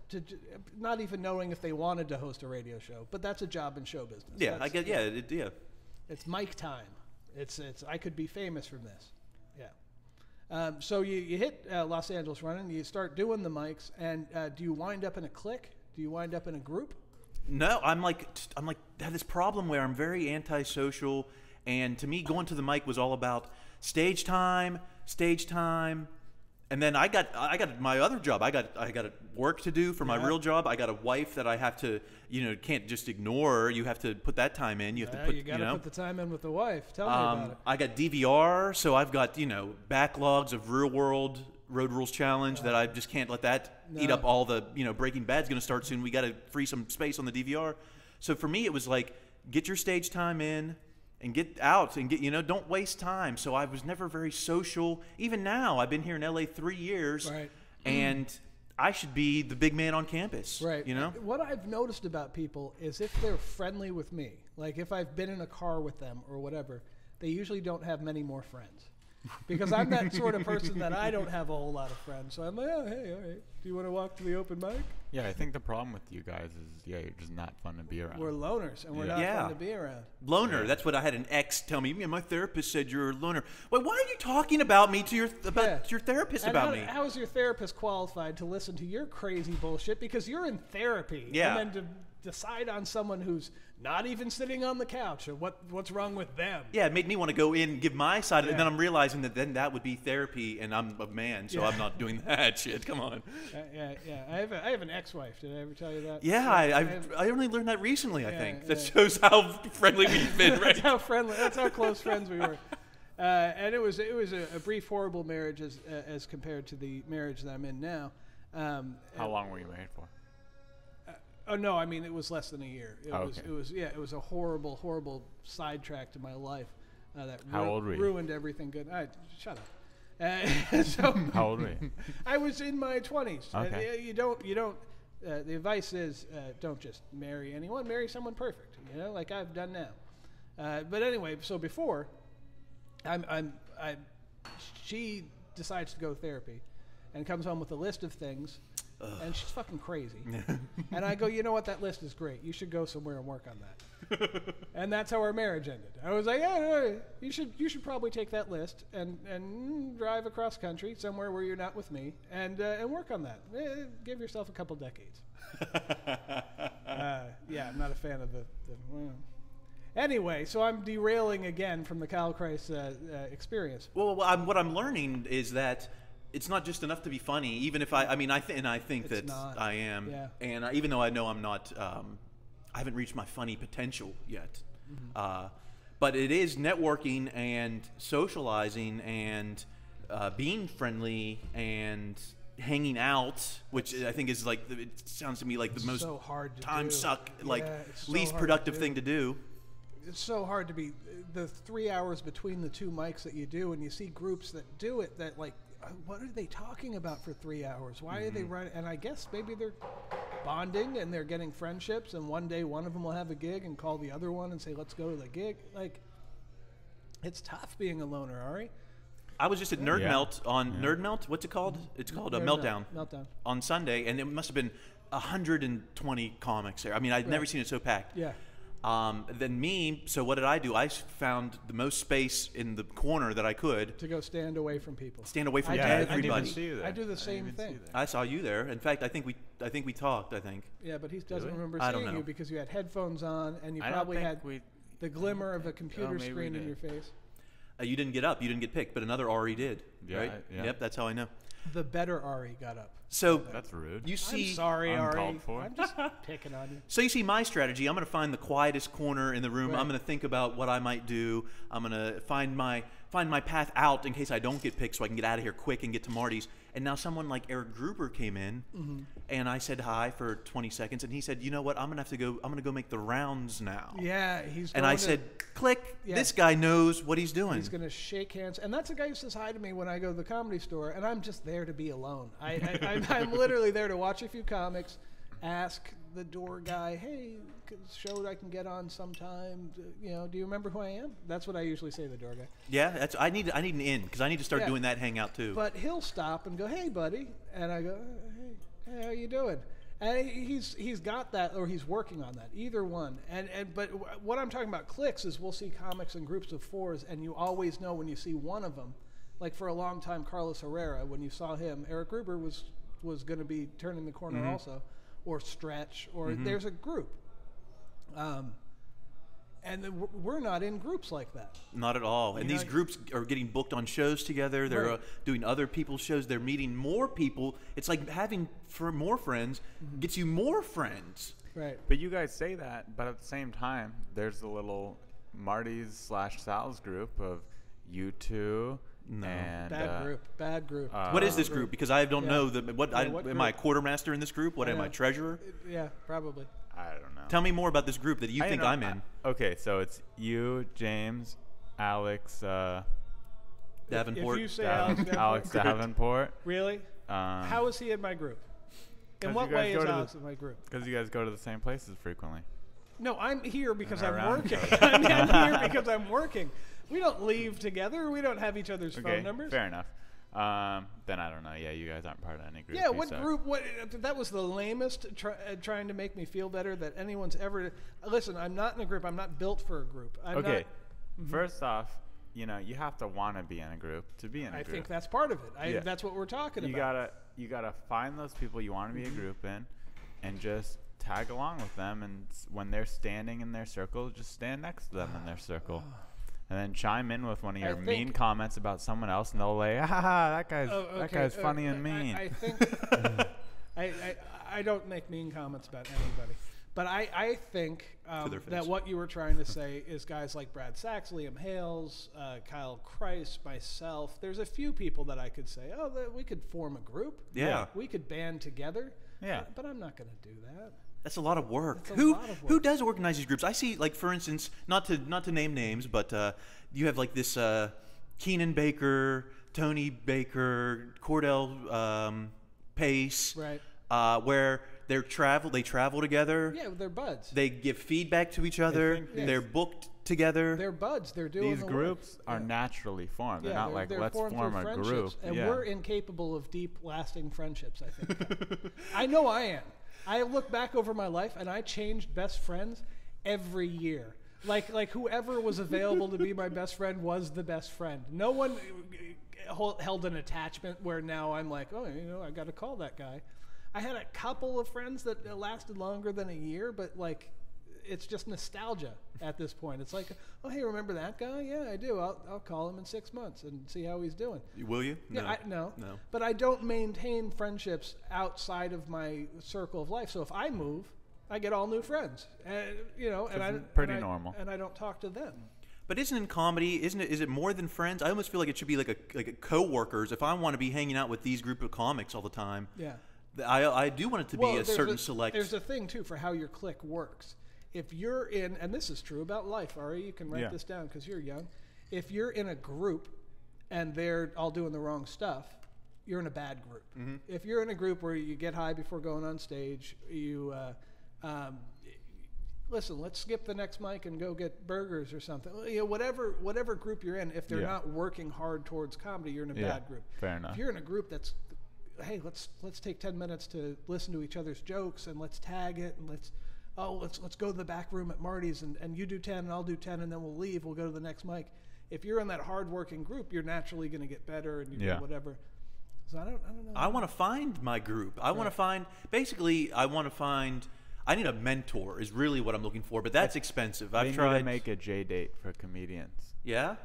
not even knowing if they wanted to host a radio show. But that's a job in show business.
Yeah, I get. Yeah.
It's mic time. It's. I could be famous from this. Yeah. So you hit Los Angeles running. You start doing the mics, and do you wind up in a clique? Do you wind up in a group?
No, I'm like I have this problem where I'm very antisocial, and to me, going to the mic was all about stage time. And then I got my other job. I got work to do for my real job. I got a wife that I have to, can't just ignore. You have to put that time in. You have to put,
you got to put the time in with the wife. Tell me about it.
I got DVR, so I've got backlogs of Real World Road Rules Challenge that I just can't let that eat up all the Breaking Bad's going to start soon. We got to free some space on the DVR. So for me, it was like get your stage time in. And get out and don't waste time. So I was never very social. Even now, I've been here in LA 3 years,
right.
And I should be the big man on campus.
Right. What I've noticed about people is if they're friendly with me, like if I've been in a car with them or whatever, they usually don't have many more friends. Because I'm that sort of person that I don't have a whole lot of friends. So I'm like, oh, hey, all right. Do you want to walk to the open mic?
Yeah, I think the problem with you guys is, you're just not fun to be around.
We're loners, and we're not fun to be around.
Loner. Yeah. That's what I had an ex tell me. My therapist said you're a loner. Well, why are you talking about me to your therapist about me?
How is your therapist qualified to listen to your crazy bullshit? Because you're in therapy.
Yeah.
And then to decide on someone who's not even sitting on the couch or what's wrong with them.
Yeah, it made me want to go in and give my side of it, and then I'm realizing that then that would be therapy, and I'm a man, so I'm not doing that shit. Come on.
Yeah. I have an ex-wife. Did I ever tell you that?
Yeah, I only learned that recently, I think. That shows how friendly we've been, right?
That's how close friends we were. And it was a brief, horrible marriage as compared to the marriage that I'm in now.
How long were you married for?
Oh no! I mean, it was less than a year. It was a horrible, horrible sidetrack to my life that
How old were you?
Ruined everything good. Shut up. So
How old were you?
I was in my 20s.
Okay.
You don't. The advice is don't just marry anyone. Marry someone perfect. Like I've done now. But anyway, so before, she decides to go to therapy, and comes home with a list of things. And she's fucking crazy. And I go, you know what? That list is great. You should go somewhere and work on that. And that's how our marriage ended. I was like, you should probably take that list and drive across country somewhere where you're not with me and work on that. Give yourself a couple decades. I'm not a fan of the Anyway, so I'm derailing again from the Kyle Chrise experience.
Well, what I'm learning is that it's not just enough to be funny, even if I think that I am.
Yeah.
And even though I know I'm not, I haven't reached my funny potential yet. Mm-hmm. But it is networking and socializing and being friendly and hanging out, which I think is like, it sounds to me like the most
so hard to
time
do.
suck,
So
least productive thing to do.
It's so hard to be the 3 hours between the two mics that you do, and you see groups that do it that like, what are they talking about for 3 hours? Why are they running? And I guess maybe they're bonding and they're getting friendships, and one day one of them will have a gig and call the other one and say, let's go to the gig. Like, it's tough being a loner, Ari.
I was just at Nerd Melt on Nerd Melt. What's it called? It's called a Meltdown.
Meltdown.
On Sunday, and it must have been 120 comics there. I mean, I'd never seen it so packed.
Yeah.
Then me, so what did I do? I found the most space in the corner that I could.
To go stand away from people.
Stand away from
I
everybody.
didn't even see you there.
I do the same thing.
I saw you there. In fact, I think we talked. I think.
Yeah, but he doesn't remember
I don't
seeing
know.
you because you had headphones on and you
I don't
probably
think
had
we-
the glimmer of a computer
maybe we
screen in
did.
your face.
You didn't get up. You didn't get picked, but another Ari did.
Yeah,
Right?
yeah.
Yep, that's how I know.
The better Ari got up.
So
That's rude.
you see.
I'm sorry, Ari.
Uncalled for.
I'm just picking on you.
So you see my strategy. I'm going to find the quietest corner in the room.
Right.
I'm going to think about what I might do. I'm going to find my path out in case I don't get picked, so I can get out of here quick and get to Marty's. And now someone like Eric Gruber came in, and I said hi for 20 seconds, and he said, "You know what? I'm going to go make the rounds now."
Yeah, he's.
And
going
I
to-
said, "Click!
Yeah.
This guy knows what he's doing."
He's going to shake hands. And that's a guy who says hi to me when I go to the Comedy Store, and I'm just there to be alone. I'm literally there to watch a few comics, ask the door guy, hey, show that I can get on sometime. Do you remember who I am? That's what I usually say to the door guy.
Yeah, I need an in because I need to start
Yeah.
doing that hangout too.
But he'll stop and go, hey, buddy. And I go, hey, how you doing? And he's got that, or he's working on that, either one. But what I'm talking about clicks is we'll see comics in groups of fours, and you always know when you see one of them. Like for a long time, Carlos Herrera, when you saw him, Eric Gruber was going to be turning the corner also, or Stretch, or there's a group. And we're not in groups like that.
Not at all. And these groups are getting booked on shows together. They're doing other people's shows. They're meeting more people. It's like having more friends gets you more friends.
Right.
But you guys say that, but at the same time, there's the little Marty's/Sal's group of you two.
No.
And,
Bad group.
What is this group? Because I don't know what
what
am I a
group?
quartermaster in this group? What am I, treasurer?
Yeah, probably.
I don't know.
Tell me more about this group that you think I'm in.
Okay, so it's you, James, Alex,
Davenport.
If you say Alex
Davenport.
Really? How is he in my group? In
'Cause
what
you guys
way
go
is
to
Alex in my group?
Because you guys go to the same places frequently.
No, I'm here because I'm
around
working.
each other.
I'm here because I'm working. We don't leave together. We don't have each other's phone numbers.
Fair enough. Then I don't know. Yeah, you guys aren't part of any group.
Yeah,
you
what
suck.
group? What? That was the lamest trying to make me feel better that anyone's ever. Listen, I'm not in a group. I'm not built for a group. I'm
Okay.
Not,
First off, you have to want to be in a group to be in a
I
group.
think that's part of it.
Yeah.
That's what we're talking
You
about.
gotta find those people you want to be a group in, and just tag along with them. And when they're standing in their circle, just stand next to them in their circle. And then chime in with one of your mean comments about someone else, and they'll like, that guy's funny and mean.
I think I don't make mean comments about anybody, but I think that what you were trying to say is guys like Brad Sachs, Liam Hales, Kyle Chrise, myself. There's a few people that I could say, we could form a group.
Yeah.
We could band together.
Yeah.
But I'm not going to do that.
That's a lot of work.
That's a lot of work.
Who does organize these groups? I see, like, for instance, not to name names, but you have like this Keenan Baker, Tony Baker, Cordell Pace,
Right.
Where they travel together.
Yeah, they're buds.
They give feedback to each other.
think
They're booked together.
They're buds. They're doing
These
the
groups
work.
are naturally formed. They're not like,
they're
let's
formed
form
through
a
friendships,
group.
and
Yeah.
we're incapable of deep, lasting friendships. I think. I know I am. I look back over my life, and I changed best friends every year. Like whoever was available to be my best friend was the best friend. No one held an attachment where now I'm like, I got to call that guy. I had a couple of friends that lasted longer than a year, but like, it's just nostalgia at this point. It's like, hey, remember that guy? Yeah, I do. I'll call him in 6 months and see how he's doing.
Will you?
Yeah,
No.
no. But I don't maintain friendships outside of my circle of life. So if I move, I get all new friends, and
pretty normal.
And I don't talk to them.
But isn't in comedy? Is it more than friends? I almost feel like it should be like a coworkers. If I want to be hanging out with these group of comics all the time,
Yeah.
I do want it to be a
there's
certain select.
There's a thing too for how your clique works. If you're in, and this is true about life, Ari, you can write this down because you're young. If you're in a group and they're all doing the wrong stuff, you're in a bad group.
Mm-hmm.
If you're in a group where you get high before going on stage, you listen, let's skip the next mic and go get burgers or something. You know, whatever group you're in, if they're not working hard towards comedy, you're in a bad group.
Fair enough.
If you're in a group that's, hey, let's take 10 minutes to listen to each other's jokes and let's tag it and let's go to the back room at Marty's and you do 10 and I'll do 10 and then we'll leave. We'll go to the next mic. If you're in that hard-working group, you're naturally going to get better and you do whatever. So I don't know.
I want to find my group. I want to find, I need a mentor is really what I'm looking for, but that's expensive. I've tried
to make a J date for comedians.
Yeah?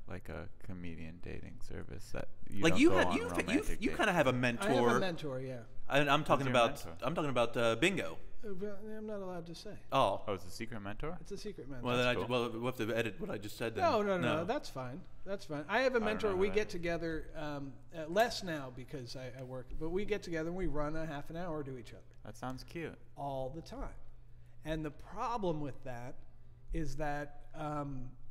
Like a comedian dating service that you
like
don't
you
go
had,
on
you
romantic dates.
kind of have a mentor.
I have a mentor, yeah.
And I'm talking
your
about
mentor?
bingo.
I'm not allowed to say.
Oh,
it's a secret mentor?
It's a secret mentor.
well, then
cool.
we'll have to edit what I just said. Then.
No, that's fine. That's fine. I have a mentor. We
that
get together less now because I work, but we get together and we run a half an hour to each other.
That sounds cute.
All the time. And the problem with that is that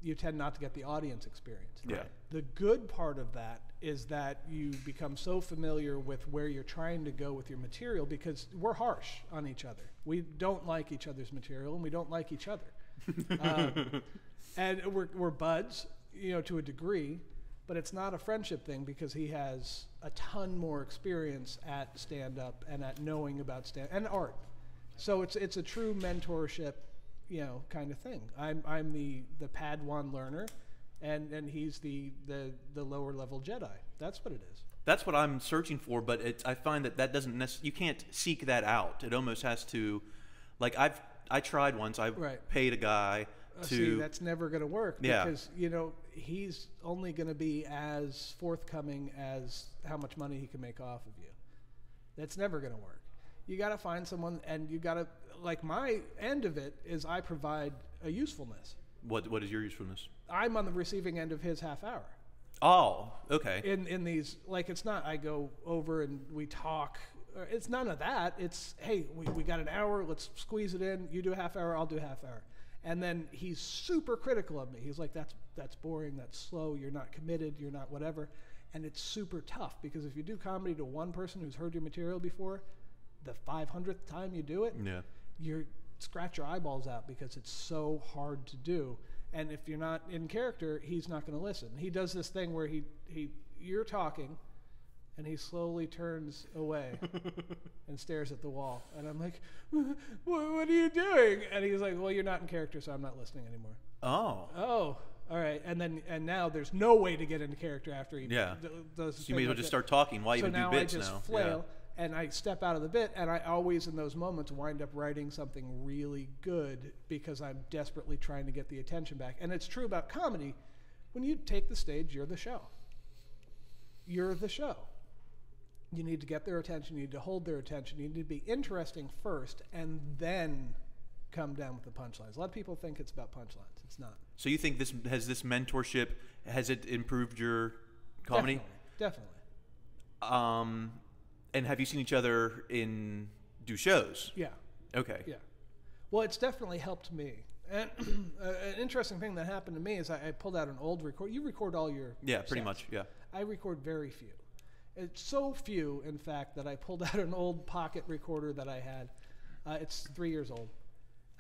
you tend not to get the audience experience.
Yeah.
The good part of that is that you become so familiar with where you're trying to go with your material because we're harsh on each other. We don't like each other's material and we don't like each other. And we're buds, you know, to a degree, but it's not a friendship thing because he has a ton more experience at stand-up and at knowing about stand and art. So it's a true mentorship, you know, kind of thing. I'm the Padawan learner, and he's the lower level Jedi. That's what it is.
That's what I'm searching for, but I find that doesn't you can't seek that out. It almost has to, like I tried once. I paid a guy to.
See, that's never going to work
Yeah.
because you know he's only going to be as forthcoming as how much money he can make off of you. That's never going to work. You got to find someone, and you got to, like, my end of it is I provide a usefulness.
What is your usefulness?
I'm on the receiving end of his half hour.
Oh, okay.
In these, like, it's not I go over and we talk. It's none of that. It's, hey, we got an hour. Let's squeeze it in. You do a half hour. I'll do a half hour. And then he's super critical of me. He's like, that's boring. That's slow. You're not committed. You're not whatever. And it's super tough because if you do comedy to one person who's heard your material before, the 500th time you do it, you scratch your eyeballs out because it's so hard to do. And if you're not in character, he's not going to listen. He does this thing where you're talking, and he slowly turns away and stares at the wall. And I'm like, what are you doing? And he's like, well, you're not in character, so I'm not listening anymore. Oh, all right. And now there's no way to get into character after he does.
So you may as well just start talking. Why even do bits now?
So now I just flail. And I step out of the bit, and I always, in those moments, wind up writing something really good because I'm desperately trying to get the attention back. And it's true about comedy. When you take the stage, you're the show. You're the show. You need to get their attention. You need to hold their attention. You need to be interesting first, and then come down with the punchlines. A lot of people think it's about punchlines. It's not.
So you think this mentorship, has it improved your comedy?
Definitely.
And have you seen each other do shows?
Yeah.
Okay.
Yeah. Well, it's definitely helped me. And an interesting thing that happened to me is I pulled out an old record. You record all your
pretty
sets.
much. Yeah.
I record very few. It's so few, in fact, that I pulled out an old pocket recorder that I had. It's 3 years old.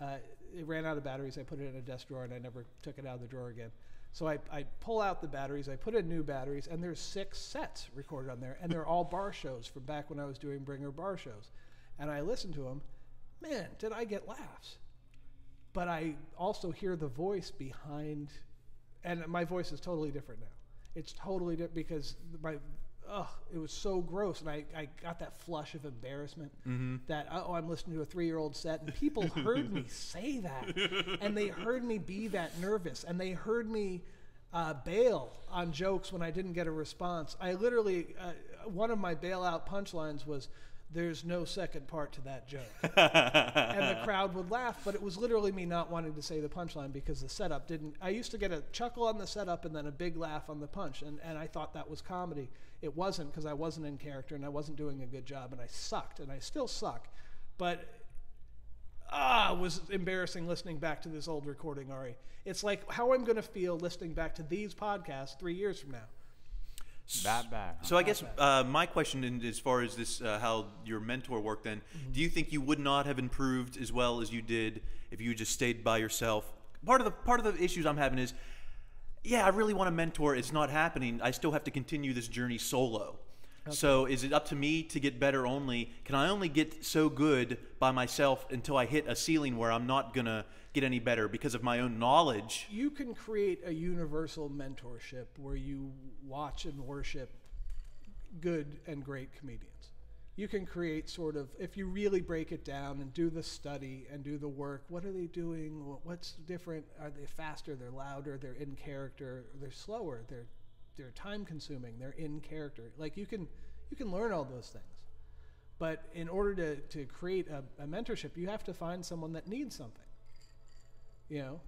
It ran out of batteries. I put it in a desk drawer, and I never took it out of the drawer again. So I pull out the batteries, I put in new batteries, and there's 6 sets recorded on there, and they're all bar shows from back when I was doing Bringer bar shows. And I listen to them. Man, did I get laughs. But I also hear the voice behind, and my voice is totally different now. It's totally different because it was so gross, and I got that flush of embarrassment that, I'm listening to a 3-year-old set, and people heard me say that, and they heard me be that nervous, and they heard me bail on jokes when I didn't get a response. I literally, one of my bailout punchlines was, there's no second part to that joke. And the crowd would laugh, but it was literally me not wanting to say the punchline because the setup didn't. I used to get a chuckle on the setup and then a big laugh on the punch, and I thought that was comedy. It wasn't because I wasn't in character and I wasn't doing a good job, and I sucked, and I still suck. But it was embarrassing listening back to this old recording, Ari. It's like how I'm going to feel listening back to these podcasts 3 years from now.
That bad.
So I guess my question, as far as this, how your mentor worked, then, do you think you would not have improved as well as you did if you just stayed by yourself? Part of the issues I'm having is, yeah, I really want a mentor. It's not happening. I still have to continue this journey solo. Okay. So is it up to me to get better only? Can I only get so good by myself until I hit a ceiling where I'm not gonna get any better because of my own knowledge?
You can create a universal mentorship where you watch and worship good and great comedians. You can create sort of, if you really break it down and do the study and do the work, what are they doing? What's different? Are they faster? They're louder? They're in character? They're slower? They're time consuming? They're in character? Like you can learn all those things. But in order to create a mentorship, you have to find someone that needs something. You know,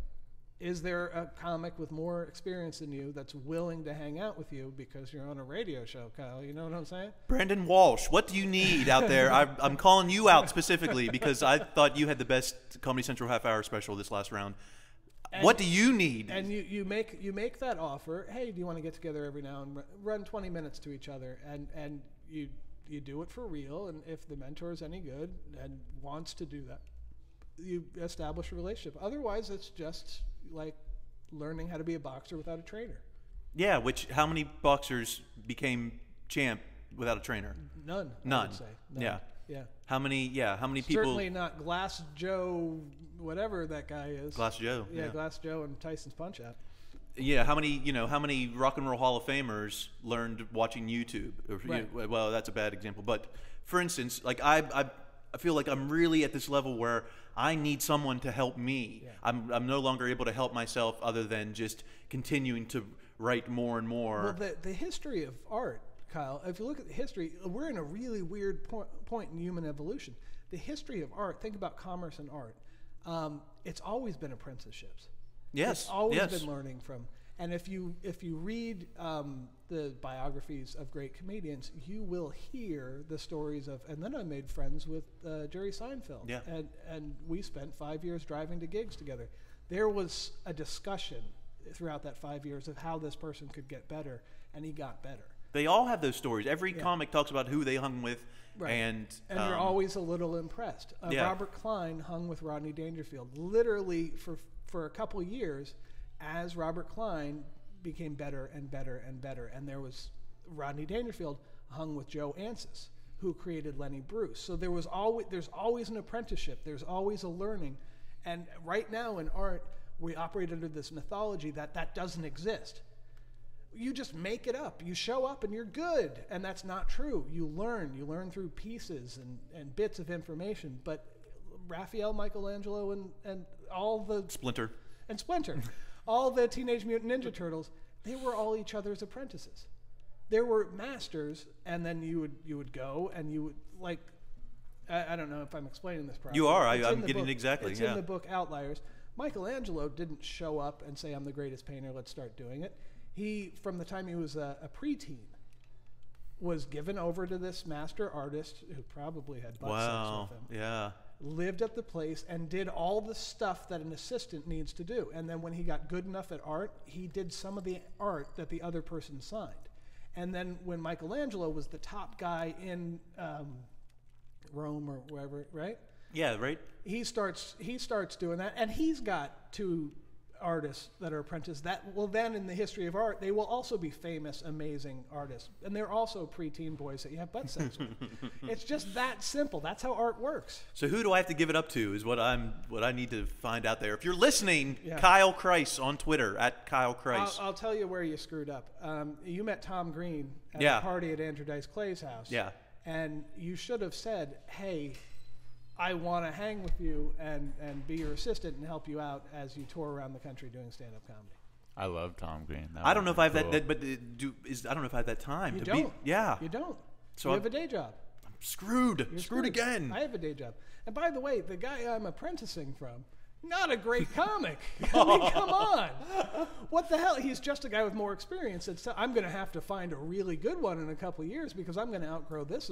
is there a comic with more experience than you that's willing to hang out with you because you're on a radio show, Kyle? You know what I'm saying?
Brandon Walsh, what do you need out there? I'm calling you out specifically because I thought you had the best Comedy Central half-hour special this last round. And what do you need?
And you make that offer. Hey, do you want to get together every now and run 20 minutes to each other? And you do it for real. And if the mentor is any good and wants to do that, you establish a relationship. Otherwise, it's just like learning how to be a boxer without a trainer.
Yeah, how many boxers became champ without a trainer?
None.
None.
I would say. None.
Yeah. How many people?
Certainly not Glass Joe, whatever that guy is.
Glass Joe.
Yeah, Glass Joe and Tyson's Punch-Out.
Yeah, how many Rock and Roll Hall of Famers learned watching YouTube?
Right.
Well, that's a bad example, but for instance, like I feel like I'm really at this level where I need someone to help me. Yeah. I'm no longer able to help myself other than just continuing to write more and more.
Well, the history of art, Kyle, if you look at the history, we're in a really weird point in human evolution. The history of art, think about commerce and art. It's always been apprenticeships.
Yes.
It's always been learning from. And if you read the biographies of great comedians, you will hear the stories of. And then I made friends with Jerry Seinfeld.
Yeah.
And we spent 5 years driving to gigs together. There was a discussion throughout that 5 years of how this person could get better, and he got better.
They all have those stories. Every comic talks about who they hung with,
right.
and
you're always a little impressed. Robert Klein hung with Rodney Dangerfield literally for a couple years. As Robert Klein became better and better and better, and there was Rodney Dangerfield hung with Joe Ancis, who created Lenny Bruce. So there's always an apprenticeship. There's always a learning, and right now in art we operate under this mythology that doesn't exist. You just make it up. You show up and you're good, and that's not true. You learn through pieces and bits of information. But Raphael, Michelangelo, and all the
Splinter.
All the Teenage Mutant Ninja Turtles, they were all each other's apprentices. There were masters, and then you would go and you would, like, I don't know if I'm explaining this properly.
You are. I'm getting it exactly.
It's in the book Outliers. Michelangelo didn't show up and say, I'm the greatest painter, let's start doing it. He, from the time he was a preteen, was given over to this master artist who probably had butt sex with him.
Yeah.
Lived at the place and did all the stuff that an assistant needs to do. And then when he got good enough at art, he did some of the art that the other person signed. And then when Michelangelo was the top guy in Rome or wherever, right?
Yeah, right.
He starts doing that, and he's got two artists that are apprentices that will then, in the history of art, they will also be famous, amazing artists. And they're also preteen boys that you have butt sex with. It's just that simple. That's how art works.
So who do I have to give it up to is what I need to find out there. If you're listening, Kyle Chrise on Twitter, at Kyle Chrise.
I'll tell you where you screwed up. You met Tom Green at a party at Andrew Dice Clay's house.
Yeah.
And you should have said, hey, I want to hang with you and be your assistant and help you out as you tour around the country doing stand-up comedy.
I love Tom Green.
I don't know if I have I don't know if I have that time.
You
to
don't.
Be, yeah.
You don't.
So
you have a day job.
I'm screwed.
You're
screwed again.
I have a day job. And by the way, the guy I'm apprenticing from, not a great comic. I mean, come on. What the hell? He's just a guy with more experience. I'm going to have to find a really good one in a couple of years because I'm going to outgrow this,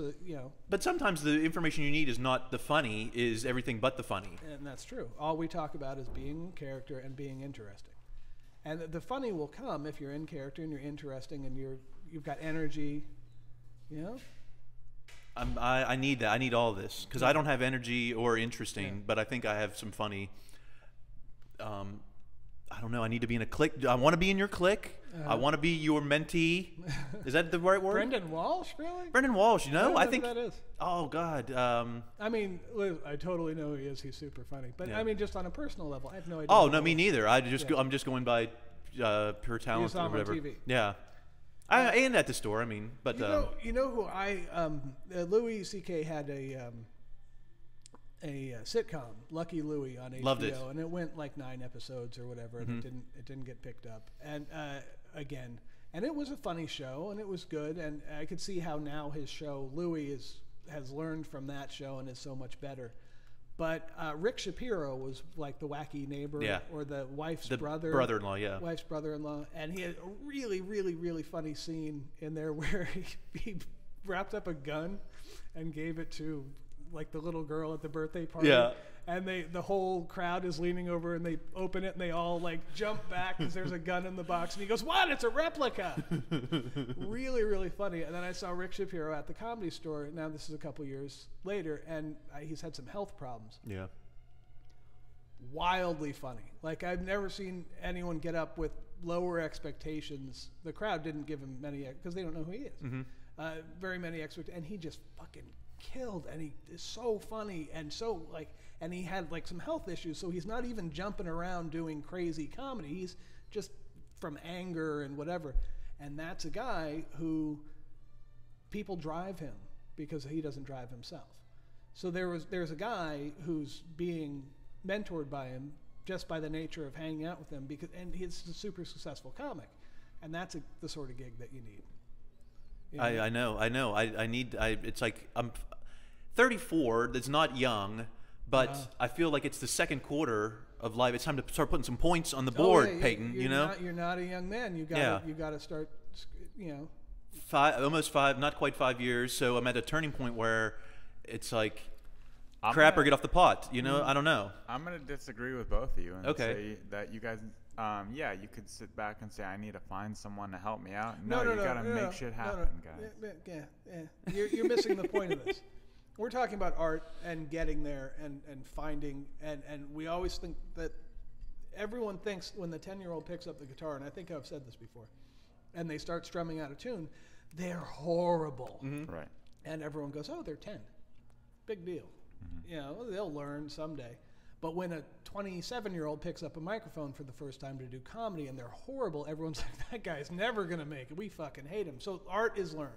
But sometimes the information you need is not the funny, is everything but the funny.
And that's true. All we talk about is being in character and being interesting. And the funny will come if you're in character and you're interesting and you've got energy. You know.
I need that. I need all this because I don't have energy or interesting, but I think I have some funny. I don't know. I need to be in a clique. I want to be in your clique. I want to be your mentee. Is that the right word?
Brendan Walsh, really?
Brendan Walsh. You know, I think
that is.
Oh God.
I mean, I totally know he is. He's super funny. But I mean, just on a personal level, I have no idea.
Oh no, me neither. I'm just going by pure talent or whatever.
On TV.
Yeah. And at the store. I mean, but
you know who Louis C.K. had a sitcom, Lucky Louie, on HBO,
loved it.
And it went like 9 episodes or whatever, and it didn't get picked up. And again, and it was a funny show, and it was good, and I could see how now his show Louie has learned from that show and is so much better. But Rick Shapiro was like the wacky neighbor, or the wife's
brother-in-law,
wife's brother-in-law, and he had a really, really, really funny scene in there where he wrapped up a gun and gave it to like the little girl at the birthday party.
Yeah.
And the whole crowd is leaning over and they open it and they all like jump back because there's a gun in the box. And he goes, "What? It's a replica." Really, really funny. And then I saw Rick Shapiro at the Comedy Store. Now this is a couple years later, and he's had some health problems.
Yeah.
Wildly funny. Like I've never seen anyone get up with lower expectations. The crowd didn't give him many because they don't know who he is. Very many expectations, and he just fucking killed. And he is so funny and so like. And he had like some health issues, so he's not even jumping around doing crazy comedy. He's just from anger and whatever. And that's a guy who people drive him because he doesn't drive himself. So there's a guy who's being mentored by him just by the nature of hanging out with him, and he's a super successful comic. And that's the sort of gig that you need. You know?
I know. It's like I'm 34. That's not young. But I feel like it's the second quarter of life. It's time to start putting some points on the board, Peyton.
You're not a young man. You got to start. You know,
almost 5, not quite 5 years. So I'm at a turning point where it's like, crap or get off the pot. You know, I don't know.
I'm gonna disagree with both of you and
Okay.
say that you guys, you could sit back and say I need to find someone to help me out. No, you gotta make shit happen, guys.
Yeah. You're missing the point of this. We're talking about art and getting there and finding, and we always think that everyone thinks when the 10-year-old picks up the guitar, and I think I've said this before, and they start strumming out of tune, they're horrible.
Right.
And everyone goes, "Oh, they're 10. Big deal." You know, they'll learn someday. But when a 27-year-old picks up a microphone for the first time to do comedy and they're horrible, everyone's like, "That guy's never going to make it. We fucking hate him." So art is learned.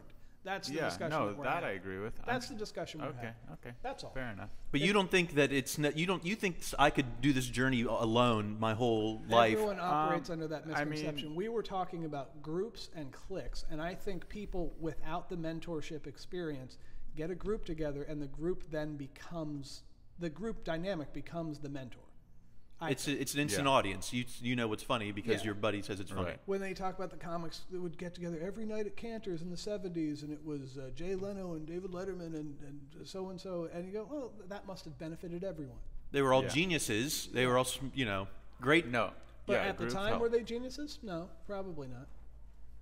That's the discussion.
No,
that we're
that
having.
I agree with.
That's the discussion we're having.
Okay.
That's all.
Fair enough.
But you don't think that you think I could do this journey alone my whole life?
Everyone operates under that misconception. We were talking about groups and cliques, and I think people without the mentorship experience get a group together, and the group then becomes the group dynamic becomes the mentor.
It's an instant audience. You know what's funny because your buddy says it's funny.
Right.
When they talk about the comics, they would get together every night at Cantor's in the 70s, and it was Jay Leno and David Letterman and so-and-so. And you go, well, that must have benefited everyone.
They were all geniuses. They were all, great.
No.
But at the time, were they geniuses? No, probably not.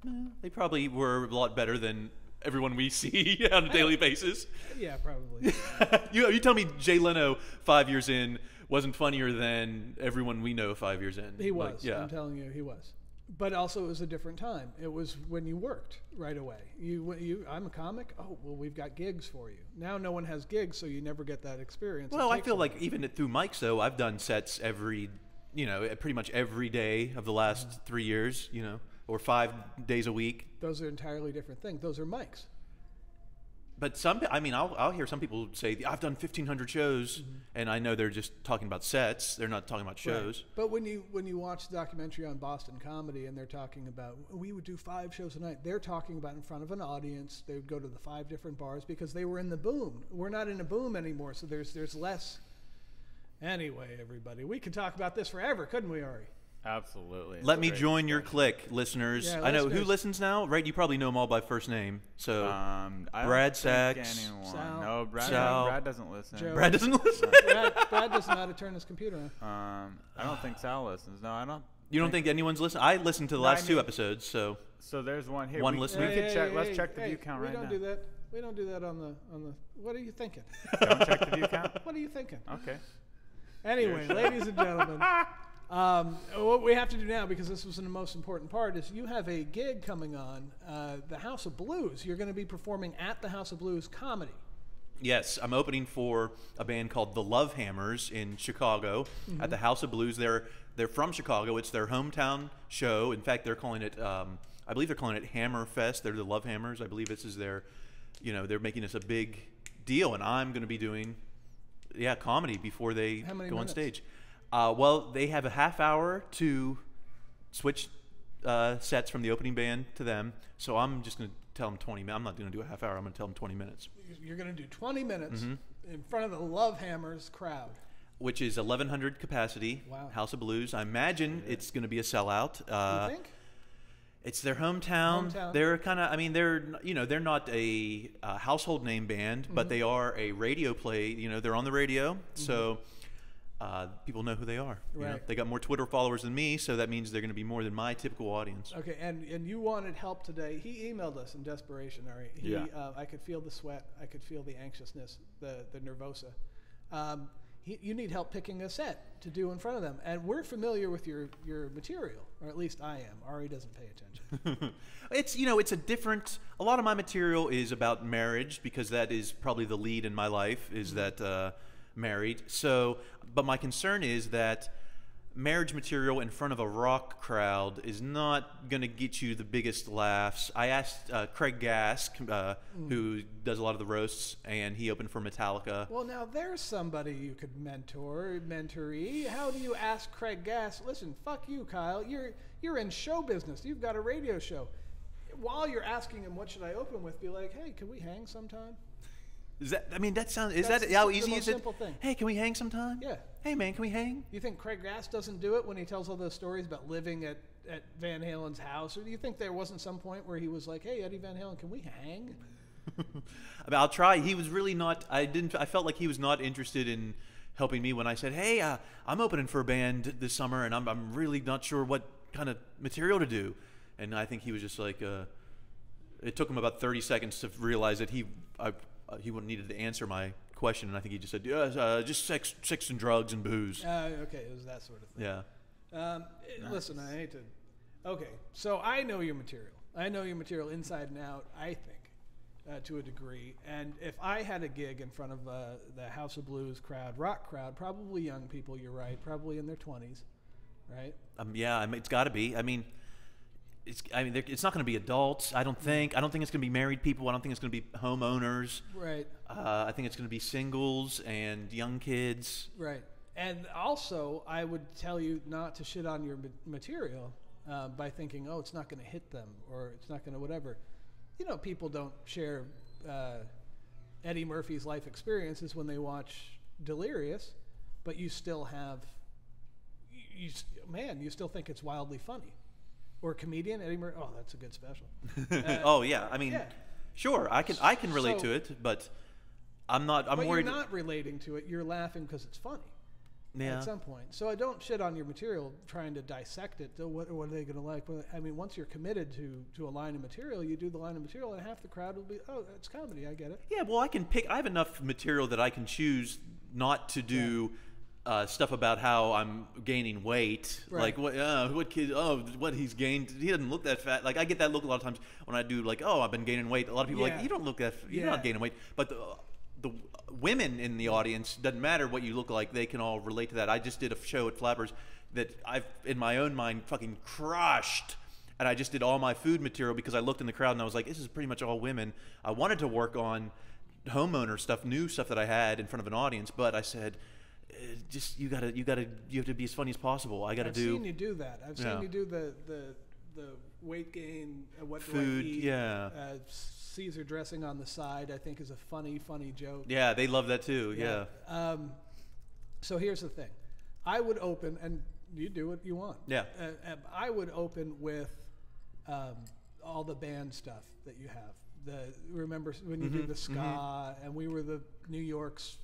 No, they probably were a lot better than everyone we see on a daily basis.
Yeah, probably.
You tell me Jay Leno 5 years in wasn't funnier than everyone we know 5 years in.
He was. I'm telling you, he was. But also, it was a different time. It was when you worked right away. I'm a comic. Oh, well, we've got gigs for you. Now no one has gigs, so you never get that experience.
Well, I feel like even through Mike's, though, I've done sets pretty much every day of the last 3 years, or 5 days a week.
Those are entirely different things. Those are mics.
But I'll hear some people say, I've done 1,500 shows, and I know they're just talking about sets. They're not talking about shows.
Right. But when you watch the documentary on Boston comedy, and they're talking about, we would do 5 shows a night, they're talking about in front of an audience. They would go to the 5 different bars because they were in the boom. We're not in a boom anymore, so there's less. Anyway, everybody, we could talk about this forever, couldn't we, Ari?
Absolutely.
Let me join your clique, listeners.
Yeah,
I know who listens now, right? You probably know them all by first name. So Brad Sachs.
No, Brad doesn't listen.
Joe.
Brad doesn't listen.
Brad doesn't know how to turn his computer on.
I don't think Sal listens. No, I don't.
You don't think anyone's listening? I listened to the last 2 episodes, so.
So there's one here.
One listener.
We could check. Let's check the view count right now.
We don't do that. We don't do that on the. What are you thinking?
Don't check the view count.
What are you thinking?
Okay.
Anyway, ladies and gentlemen, what we have to do now, because this was the most important part, is you have a gig coming on, the House of Blues. You're going to be performing at the House of Blues Comedy.
Yes, I'm opening for a band called the Love Hammers in Chicago at the House of Blues. They're from Chicago. It's their hometown show. In fact, they're calling it, I believe they're calling it Hammer Fest. They're the Love Hammers. I believe this is their, they're making this a big deal, and I'm going to be doing, comedy before they go on stage. Well, they have a half hour to switch sets from the opening band to them, so I'm just going to tell them 20 minutes. I'm not going to do a half hour. I'm going to tell them 20 minutes.
You're going to do 20 minutes in front of the Love Hammers crowd.
Which is 1,100 capacity, House of Blues. I imagine it's going to be a sellout.
You think?
It's their hometown. They're kind of, they're not a household name band, but they are a radio play. They're on the radio, so people know who they are.
Right.
They got more Twitter followers than me, so that means they're going to be more than my typical audience.
Okay, and you wanted help today. He emailed us in desperation, Ari. I could feel the sweat. I could feel the anxiousness, the nervosa. You need help picking a set to do in front of them. And we're familiar with your material, or at least I am. Ari doesn't pay attention.
It's a different, a lot of my material is about marriage, because that is probably the lead in my life, is that married. So, but my concern is that marriage material in front of a rock crowd is not going to get you the biggest laughs. I asked Craig Gask, who does a lot of the roasts, and he opened for Metallica.
Well, now there's somebody you could mentoree. How do you ask Craig Gask? Listen, fuck you, Kyle. You're in show business. You've got a radio show. While you're asking him what should I open with, be like, hey, can we hang sometime?
Is that how easy is it?
Simple thing.
Hey, can we hang sometime?
Yeah.
Hey, man, can we hang?
You think Craig Gass doesn't do it when he tells all those stories about living at Van Halen's house? Or do you think there wasn't some point where he was like, hey, Eddie Van Halen, can we hang?
I'll try. He was really not, I felt like he was not interested in helping me when I said, hey, I'm opening for a band this summer, and I'm really not sure what kind of material to do. And I think he was just like, it took him about 30 seconds to realize that he needed to answer my question, and I think he just said, just sex and drugs and booze.
Okay, it was that sort of thing.
Yeah.
Listen, I hate to... Okay, so I know your material. I know your material inside and out, I think, to a degree. And if I had a gig in front of the House of Blues crowd, rock crowd, probably young people, you're right, probably in their 20s, right?
It's got to be. It's not going to be adults, I don't think. I don't think it's going to be married people. I don't think it's going to be homeowners.
Right.
I think it's going to be singles and young kids.
Right. And also, I would tell you not to shit on your material by thinking, oh, it's not going to hit them, or it's not going to whatever. People don't share Eddie Murphy's life experiences when they watch Delirious, but you still have, you still think it's wildly funny. Or comedian Eddie Murphy. Oh, that's a good special.
Oh yeah, sure, I can relate to it, but I'm not. I'm worried.
You're not relating to it. You're laughing because it's funny.
Yeah.
At some point, so I don't shit on your material trying to dissect it. What are they going to like? Once you're committed to a line of material, you do the line of material, and half the crowd will be, oh, it's comedy. I get it.
Yeah, well, I can pick. I have enough material that I can choose not to do. Stuff about how I'm gaining weight,
right.
Like what kid? Oh, what he's gained. He doesn't look that fat. Like I get that look a lot of times when I do. Like, oh, I've been gaining weight. A lot of people are like, you don't look that. You're not gaining weight. But the women in the audience, doesn't matter what you look like. They can all relate to that. I just did a show at Flappers that I've in my own mind fucking crushed. And I just did all my food material because I looked in the crowd and I was like, this is pretty much all women. I wanted to work on homeowner stuff, new stuff that I had in front of an audience, but I said, just you have to be as funny as possible. I've seen
you do that. I've seen you do the weight gain. What
food?
Do I eat?
Yeah.
Caesar dressing on the side, I think, is a funny joke.
Yeah, they love that too. Yeah.
So here's the thing. I would open, and you do what you want.
Yeah.
I would open with all the band stuff that you have. Remember when you do the ska, and we were the New York's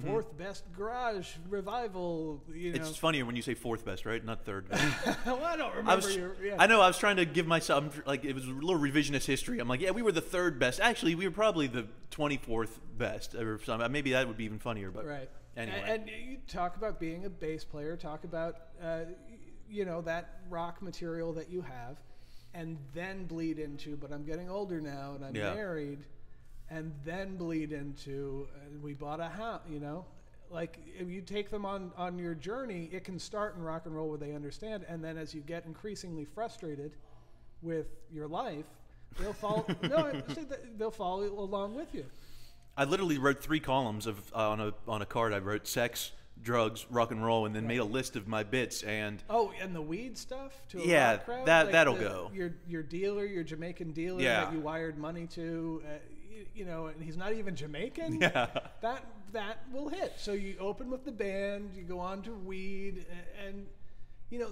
fourth best garage revival.
It's funnier when you say fourth best, right? Not third best.
Well, I don't remember.
I know. I was trying to give myself it was a little revisionist history. I'm like, yeah, we were the third best. Actually, we were probably the 24th best, or something. Maybe that would be even funnier. But
right.
Anyway,
and you talk about being a bass player. Talk about that rock material that you have, and then bleed into. But I'm getting older now, and I'm married. And then bleed into, we bought a house, like if you take them on your journey, it can start in rock and roll where they understand. And then as you get increasingly frustrated with your life, they'll follow, they'll follow along with you.
I literally wrote 3 columns on a card. I wrote sex, drugs, rock and roll, and then made a list of my bits. And
and the weed stuff to a
yeah,
rock crowd?
that'll go.
Your dealer, your Jamaican dealer that you wired money to. And he's not even Jamaican.
Yeah.
That will hit. So you open with the band, you go on to weed, and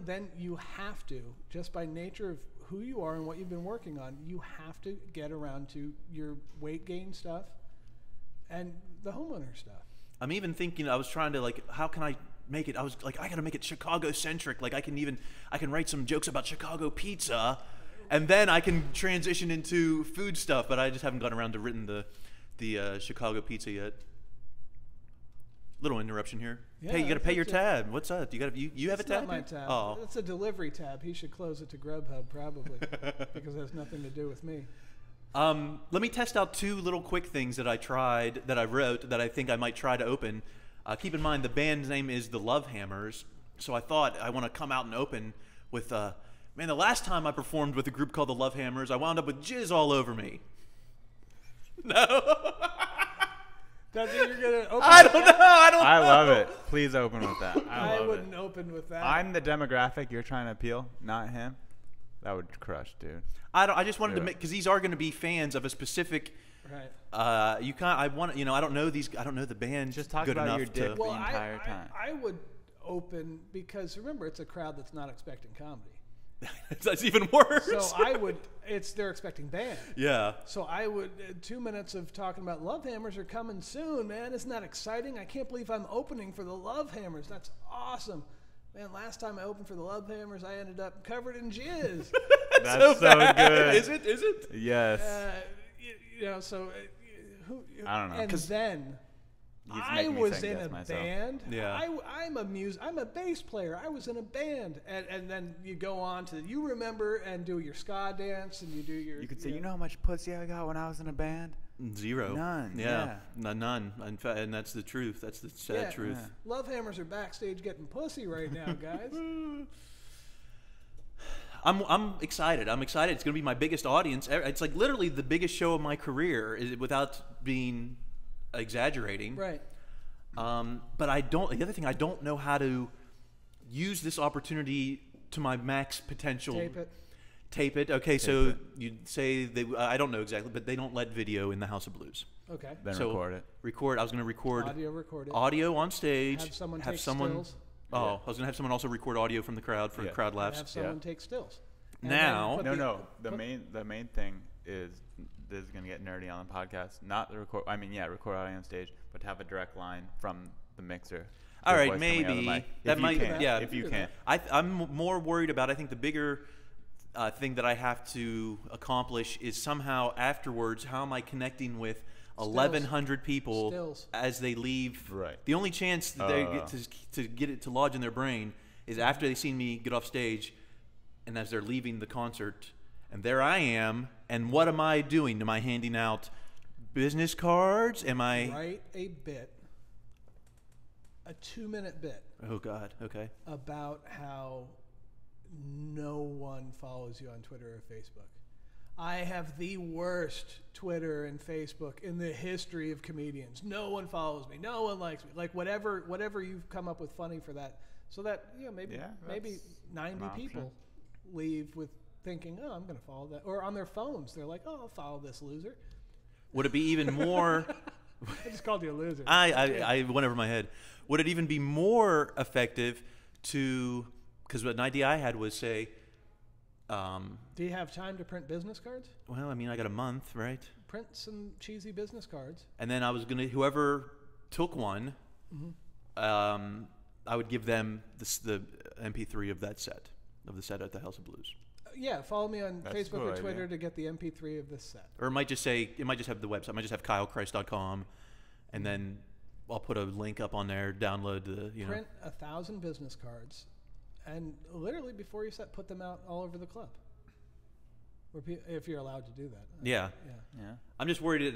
then you have to, just by nature of who you are and what you've been working on, you have to get around to your weight gain stuff and the homeowner stuff.
I'm even thinking, I was trying to how can I make it? I was like, I got to make it Chicago centric. Like I can write some jokes about Chicago pizza. And then I can transition into food stuff, but I just haven't gotten around to written the Chicago pizza yet. Little interruption here.
Yeah,
hey, you got to pay your tab. What's up? You have a tab?
Not my tab.
Oh,
it's a delivery tab. He should close it to Grubhub probably because it has nothing to do with me.
Let me test out 2 little quick things that I wrote that I think I might try to open. Keep in mind the band's name is the Love Hammers, so I thought I want to come out and open with man, the last time I performed with a group called the Love Hammers, I wound up with jizz all over me. No.
That's what you're gonna open.
I don't know.
I love it. Please open with that.
I wouldn't open with that.
I'm the demographic you're trying to appeal, not him. That would crush, dude.
I just wanted to make, because these are going to be fans of a specific.
Right.
I don't know these. I don't know the band.
Just talk
good
about
enough
your dick
to.
the entire time.
I would open because remember it's a crowd that's not expecting comedy.
That's even worse.
So they're expecting band.
Yeah.
So I would 2 minutes of talking about Love Hammers are coming soon, man. Isn't that exciting? I can't believe I'm opening for the Love Hammers. That's awesome. Man, last time I opened for the Love Hammers, I ended up covered in jizz.
That's so good.
Is it?
Yes. I don't know.
And then I was in a band.
Yeah.
I'm a bass player. I was in a band, and then you go on to you remember and do your ska dance, and you do your.
You could say, you know how much pussy I got when I was in a band?
0.
None.
Yeah. None. In fact, and that's the truth. That's the sad truth.
Yeah. Love Hammers are backstage getting pussy right now, guys.
I'm excited. It's going to be my biggest audience. It's like literally the biggest show of my career, without being exaggerating.
Right.
But the other thing, I don't know how to use this opportunity to my max potential. Tape it. Okay, so you'd say I don't know exactly, but they don't let video in the House of Blues.
Okay.
Then record it.
I was going to record
audio
on stage.
Have someone take stills.
Oh, I was going to have someone also record audio from the crowd for crowd laughs.
Have someone take stills.
Now,
the main thing is, this is going to get nerdy on the podcast. Not the record. I mean, record audio on stage, but to have a direct line from the mixer.
All right, maybe
that might. If you can.
I'm more worried about. I think the bigger thing that I have to accomplish is somehow afterwards. How am I connecting with 1,100 people as they leave?
Right.
The only chance that they get to get it to lodge in their brain is after they see me get off stage, and as they're leaving the concert, and there I am. And what am I doing? Am I handing out business cards? Am I
write a bit, a 2-minute bit?
Oh God. Okay.
About how no one follows you on Twitter or Facebook. I have the worst Twitter and Facebook in the history of comedians. No one follows me. No one likes me. Like whatever you've come up with funny for that, so that maybe 90 people leave with thinking, oh, I'm going to follow that, or on their phones they're like, oh, I'll follow this loser.
Would it be even more?
I just called you a loser.
I went over my head. Would it even be more effective to? Because an idea I had was say.
Do you have time to print business cards?
Well, I mean, I got a month, right?
Print some cheesy business cards.
And then I was gonna, whoever took one, I would give them the MP3 of that set, of the set at the House of Blues.
Yeah, follow me on
That's a
Facebook
cool
or Twitter
idea.
to get the MP3 of this set.
Or it might just have the website. It might just have KyleChrise.com, and then I'll put a link up on there. Download the
Print 1,000 business cards, and literally before you set, put them out all over the club. If you're allowed to do that.
Yeah.
Yeah.
I'm just worried that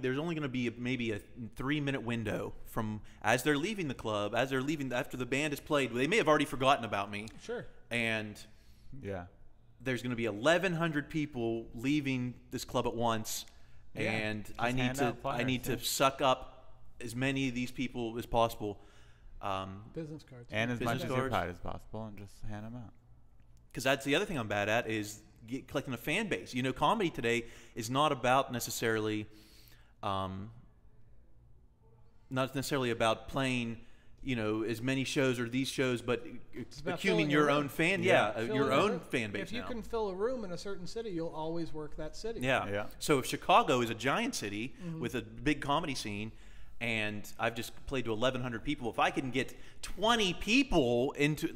there's only going to be maybe a 3-minute window from as they're leaving the club, as they're leaving after the band has played. They may have already forgotten about me.
Sure.
And
Yeah.
there's going to be 1,100 people leaving this club at once,
Yeah.
and
Just
I need
hand
to
out flyers,
to suck up as many of these people as possible.
Business cards.
And as
Business
much as your
cards.
pride as possible, and just hand them out.
Because that's the other thing I'm bad at is collecting a fan base. Comedy today is not about necessarily, not necessarily about playing, as many shows or these shows, but
about
accumulating
filling
your
a
own
room.
fan,
Fill
your
in a
own
room.
fan base.
If you
now.
can fill a room in a certain city, you'll always work that city.
Yeah.
Yeah.
So if Chicago is a giant city with a big comedy scene, and I've just played to 1,100 people, if I can get 20 people into,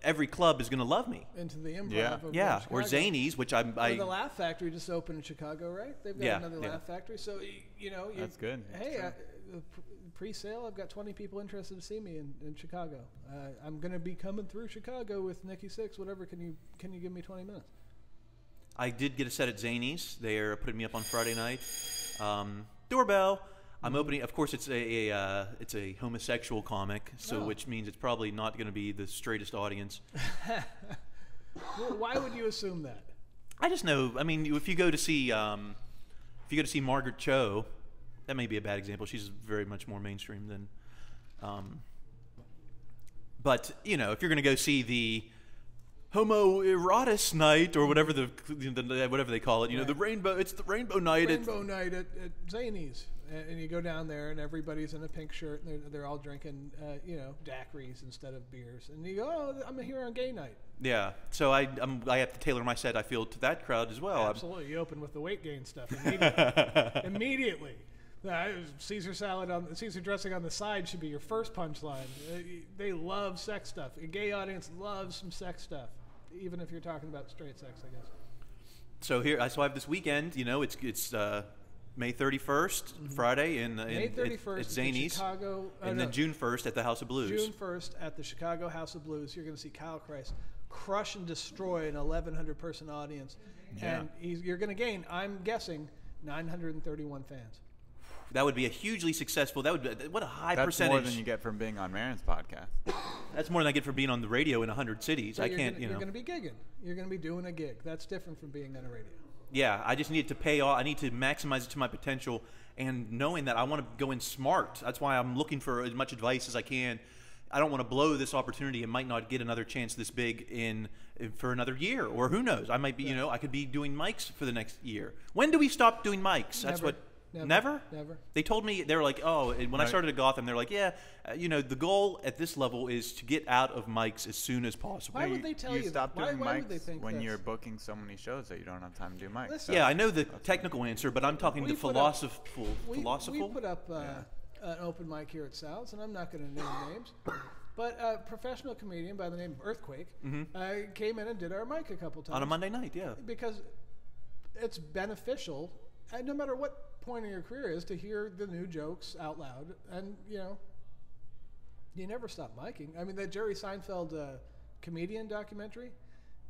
every club is going to love me.
Into the improv.
Yeah.
Of
Yeah.
Chicago.
Or Zanies, which
Or the Laugh Factory just opened in Chicago, right? They've got
Yeah,
another
yeah.
Laugh Factory. So,
That's good.
Hey, pre-sale, I've got 20 people interested to see me in Chicago. I'm going to be coming through Chicago with Nikki Sixx. Whatever, can you give me 20 minutes?
I did get a set at Zanies. They're putting me up on Friday night. Doorbell. I'm opening. Of course, it's a homosexual comic, so
Oh.
which means it's probably not going to be the straightest audience.
Well, why would you assume that?
I just know. I mean, if you go to see Margaret Cho, that may be a bad example. She's very much more mainstream than. But if you're going to go see the homoerotic night or whatever whatever they call it,
Right.
the rainbow. It's the rainbow night.
Rainbow night at Zanies. And you go down there, and everybody's in a pink shirt, and they're all drinking, daiquiris instead of beers. And you go, oh, I'm here on gay night.
Yeah. So I have to tailor my set, I feel, to that crowd as well.
Absolutely. You open with the weight gain stuff immediately. Caesar dressing on the side should be your first punchline. They love sex stuff. A gay audience loves some sex stuff, even if you're talking about straight sex, I guess.
So I have this weekend. It's May 31st, Friday,
May 31st
at Zanies,
Chicago,
and then June 1st at the House of Blues.
June 1st at the Chicago House of Blues, you're going to see Kyle Chrise crush and destroy an 1,100-person audience.
Yeah.
And you're going to gain, I'm guessing, 931 fans.
That would be a hugely successful. What a high
That's
percentage.
more than you get from being on Maron's podcast.
That's more than I get for being on the radio in 100 cities.
So
I can't,
You're going to be gigging. You're going to be doing a gig. That's different from being on a radio.
Yeah, I just need it to pay off. I need to maximize it to my potential, and knowing that I want to go in smart. That's why I'm looking for as much advice as I can. I don't want to blow this opportunity and might not get another chance this big for another year, or who knows? I might be, I could be doing mics for the next year. When do we stop doing mics? That's
Never.
what.
Never?
Never? They told me, they were like, when I started at Gotham, they're like, the goal at this level is to get out of mics as soon as possible.
Why would they tell you that?
stop doing
Why would they
mics
think
when
this?
you're booking so many shows that you don't have time to do mics.
Listen.
Yeah, I know the technical answer, but I'm talking the
We put up-
philosophical.
We put up an open mic here at Sal's, and I'm not going to name names, but a professional comedian by the name of Earthquake came in and did our mic a couple times.
On a Monday night, yeah.
Because it's beneficial, and no matter what point in your career is, to hear the new jokes out loud, and you never stop micing. I mean, that Jerry Seinfeld comedian documentary,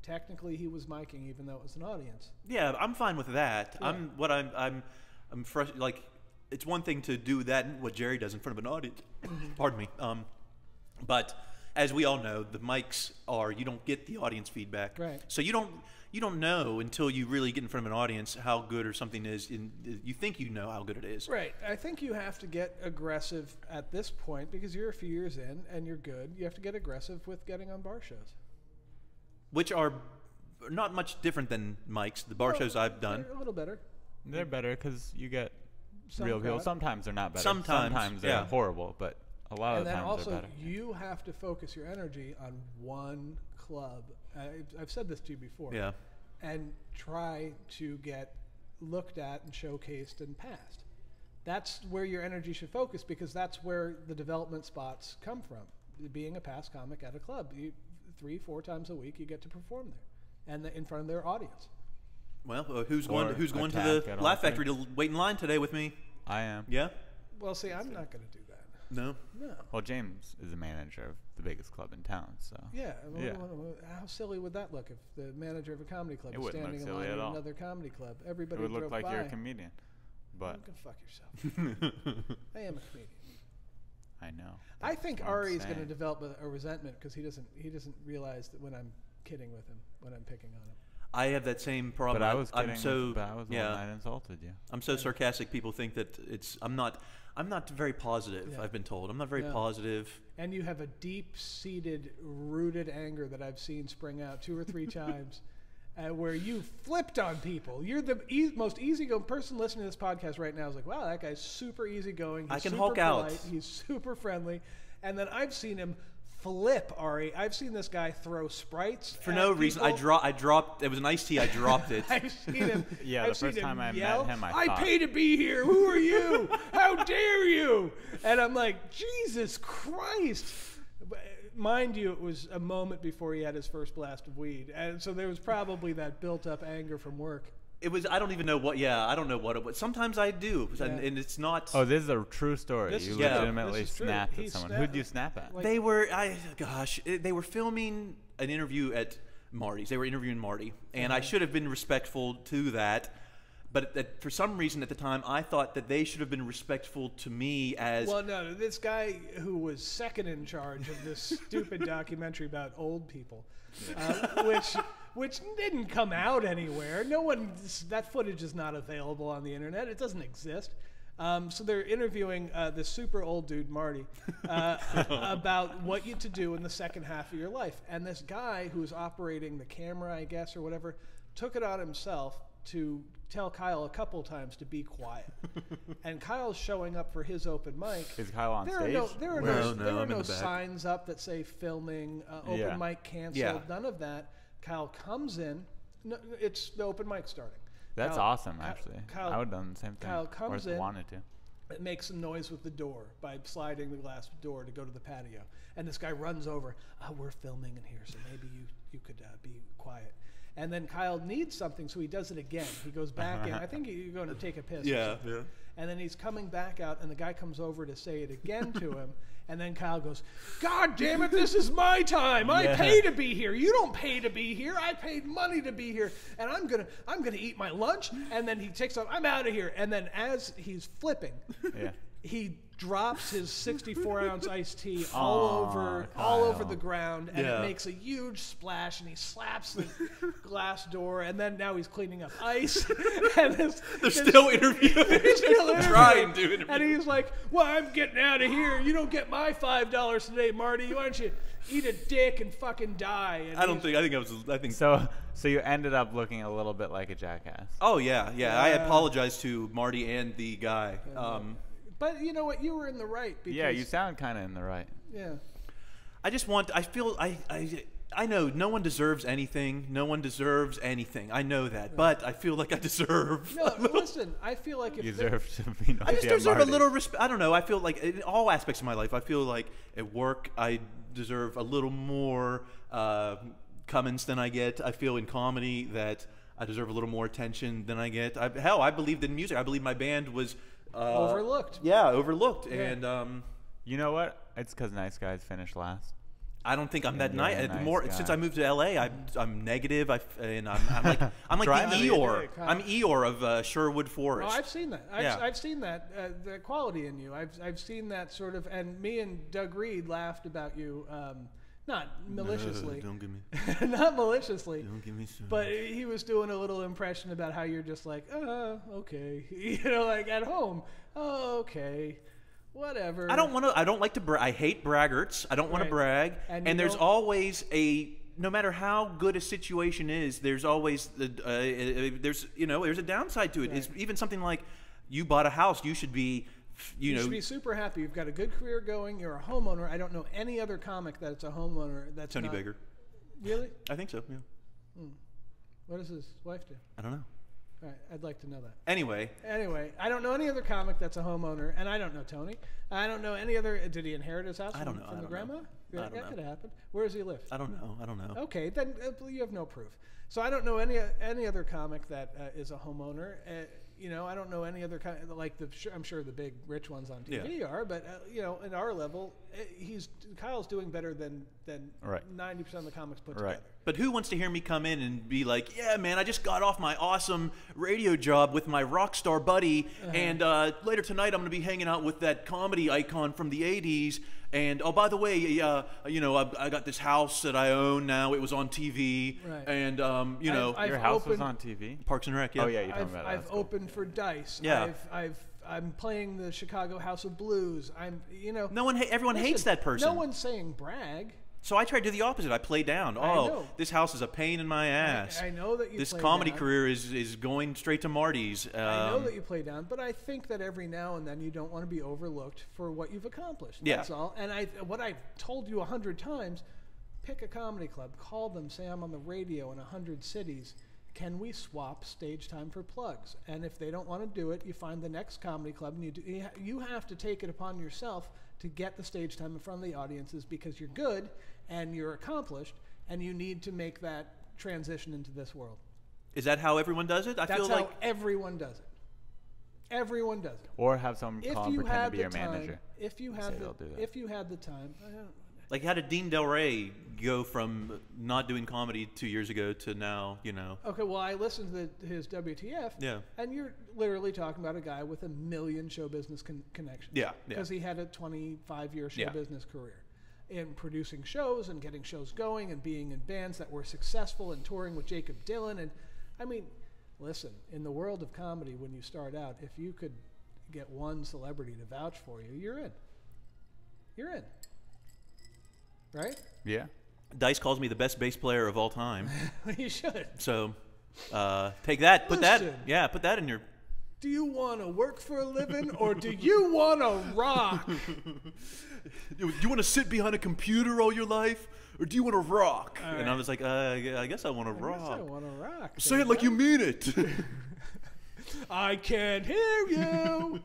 technically he was micing even though it was an audience.
Yeah, I'm fine with that.
Yeah.
I'm like, it's one thing to do that and what Jerry does in front of an audience. Pardon me. But as we all know, the mics you don't get the audience feedback.
Right.
So you don't know until you really get in front of an audience how good or something is. You think you know how good it is.
Right. I think you have to get aggressive at this point because you're a few years in and you're good. You have to get aggressive with getting on bar shows.
Which are not much different than mics, the bar shows I've done.
They're a little better.
They're better because you get
Some
real people.
crowd.
Sometimes they're not better.
Sometimes,
they're
yeah.
horrible, but a lot
And
of the
then
times
also,
they're better.
you have to focus your energy on one club. I've said this to you before.
Yeah.
And try to get looked at and showcased and passed. That's where your energy should focus, because that's where the development spots come from. Being a past comic at a club, 3-4 times a week, you get to perform there, and in front of their audience.
Well, who's going to the Laugh Factory to wait in line today with me?
I am.
Yeah.
Well, see, I'm not going to do that.
No.
Well, James is the manager of the biggest club in town, so.
Yeah. How silly would that look if the manager of a comedy club is standing in line at another comedy club? Everybody
would look like
by.
you're a comedian. But
you can fuck yourself. I am a comedian.
I know.
I think Ari is going to develop a resentment because he doesn't realize that when I'm kidding with him, when I'm picking on him.
I have that same problem.
But I was kidding.
But I
was the one that insulted you.
I'm so sarcastic. People think that I'm not very positive.
Yeah.
I've been told I'm not very positive.
And you have a deep-seated, rooted anger that I've seen spring out 2 or 3 times, where you flipped on people. You're the most easygoing person listening to this podcast right now. Is like, wow, that guy's super easygoing. He's
I can
super
Hulk
polite,
out.
He's super friendly, and then I've seen him flip, Ari. I've seen this guy throw Sprites
for no reason. I dropped. It was an iced tea. I dropped it.
I've seen him.
Yeah, the first time I met him,
I pay to be here. Who are you? How dare you? And I'm like, Jesus Christ. Mind you, it was a moment before he had his first blast of weed, and so there was probably that built-up anger from work.
It was. I don't even know what. Yeah, I don't know what it was. Sometimes I do, and it's not.
Oh, this is a true story. You legitimately snapped at someone. Who'd you snap at?
They were. They were filming an interview at Marty's. They were interviewing Marty, and I should have been respectful to that. But for some reason at the time, I thought that they should have been respectful to me as...
Well, no, this guy who was second in charge of this stupid documentary about old people, which didn't come out anywhere. That footage is not available on the internet. It doesn't exist. So they're interviewing this super old dude, Marty, about what you to do in the second half of your life. And this guy who's operating the camera, I guess, or whatever, took it on himself to tell Kyle a couple times to be quiet. And Kyle's showing up for his open mic.
Is Kyle on stage?
There are no signs up that say filming, open mic canceled, none of that. Kyle comes in. No, it's the open mic starting.
That's awesome, actually.
Kyle,
I would have done the same thing.
Kyle comes in.
Wanted to.
It makes some noise with the door by sliding the glass door to go to the patio. And this guy runs over. We're filming in here, so maybe you could be quiet. And then Kyle needs something, so he does it again. He goes back in. I think you're going to take a piss.
Yeah.
And then he's coming back out, and the guy comes over to say it again to him. And then Kyle goes, God damn it, this is my time. I pay to be here. You don't pay to be here. I paid money to be here. And I'm gonna eat my lunch. And then he takes off. I'm out of here. And then as he's flipping, he drops his 64-ounce iced tea all over the ground, and it makes a huge splash, and he slaps the glass door, and then now he's cleaning up ice. And
they're still interviewing. Trying to interview.
And he's like, well, I'm getting out of here. You don't get my $5 today, Marty. Why don't you eat a dick and fucking die? And
I think
so you ended up looking a little bit like a jackass.
Oh yeah. I apologized to Marty and the guy.
But you know what? You were in the right. Because
you sound kind of in the right.
Yeah.
I know no one deserves anything. No one deserves anything. I know that. But I feel like I deserve.
No, listen. I feel like if
you deserve to be
I just deserve a little respect. I don't know. I feel like in all aspects of my life, I feel like at work, I deserve a little more Cummins than I get. I feel in comedy that I deserve a little more attention than I get. I believed in music. I believe my band was
overlooked.
Yeah, overlooked.
Yeah.
And
you know what? It's because Nice Guys finished last.
I don't think I'm that nice. Since I moved to LA, I'm negative. I'm like the Eeyore. I'm Eeyore of Sherwood Forest.
Oh, I've seen that. I've seen that the quality in you. I've seen that sort of. And me and Doug Reed laughed about you. Not maliciously.
No, don't give me.
Not maliciously.
Don't give me some.
But he was doing a little impression about how you're just like, okay, like at home. Oh, okay, whatever.
I don't like to brag. I hate braggarts. I don't want to brag. And there's always no matter how good a situation is, there's always there's a downside to it. Right. It's even something like you bought a house. You should be. You should
be super happy. You've got a good career going. You're a homeowner. I don't know any other comic that's a homeowner. That's
Tony Baker.
Really?
I think so. Yeah.
What does his wife do?
I don't know.
All right, I'd like to know that.
Anyway,
I don't know any other comic that's a homeowner, and I don't know Tony. I don't know any other. Did he inherit his house from the grandma?
I don't
that
know.
could happen. Where does he live?
I don't know.
Okay, then you have no proof. So I don't know any other comic that is a homeowner. I don't know any other kind like I'm sure the big rich ones on TV are, but at our level, Kyle's doing better than 90% of the comics put together.
But who wants to hear me come in and be like, yeah, man, I just got off my awesome radio job with my rock star buddy, and later tonight I'm going to be hanging out with that comedy icon from the 80s. And, oh, by the way, I got this house that I own now. It was on TV.
Right.
And,
your house was on TV?
Parks and Rec, yeah.
Oh, yeah, you told me about that.
I've opened for Dice.
Yeah.
I'm playing the Chicago House of Blues.
Everyone hates that person.
No one's saying brag.
So I tried to do the opposite. I play down. Oh, this house is a pain in my ass.
I know that you
This
play
comedy
down.
career is going straight to Marty's.
I know that you play down, but I think that every now and then you don't want to be overlooked for what you've accomplished. That's all. And what I've told you 100 times, pick a comedy club, call them, say I'm on the radio in 100 cities. Can we swap stage time for plugs? And if they don't want to do it, you find the next comedy club, and you have to take it upon yourself to get the stage time in front of the audiences because you're good and you're accomplished, and you need to make that transition into this world.
Is that how everyone does it?
That's how everyone does it. Everyone does it.
Or have someone call and pretend to be your manager.
If you had the time,
like how did Dean Del Rey go from not doing comedy 2 years ago to now?
Okay, well, I listened to his WTF.
Yeah.
And you're literally talking about a guy with a million show business connections.
Yeah.
Because he had a 25-year show business career in producing shows and getting shows going and being in bands that were successful and touring with Jacob Dylan. And I mean, listen, in the world of comedy, when you start out, if you could get one celebrity to vouch for you, you're in. You're in. Right?
Yeah.
Dice calls me the best bass player of all time.
You should.
So take that. Put that in your...
Do you want to work for a living or do you want to rock?
Do you want to sit behind a computer all your life or do you want to rock?
All right.
And I was like, I guess I want to rock.
I guess I want to rock.
Say it like you mean it.
I can't hear you.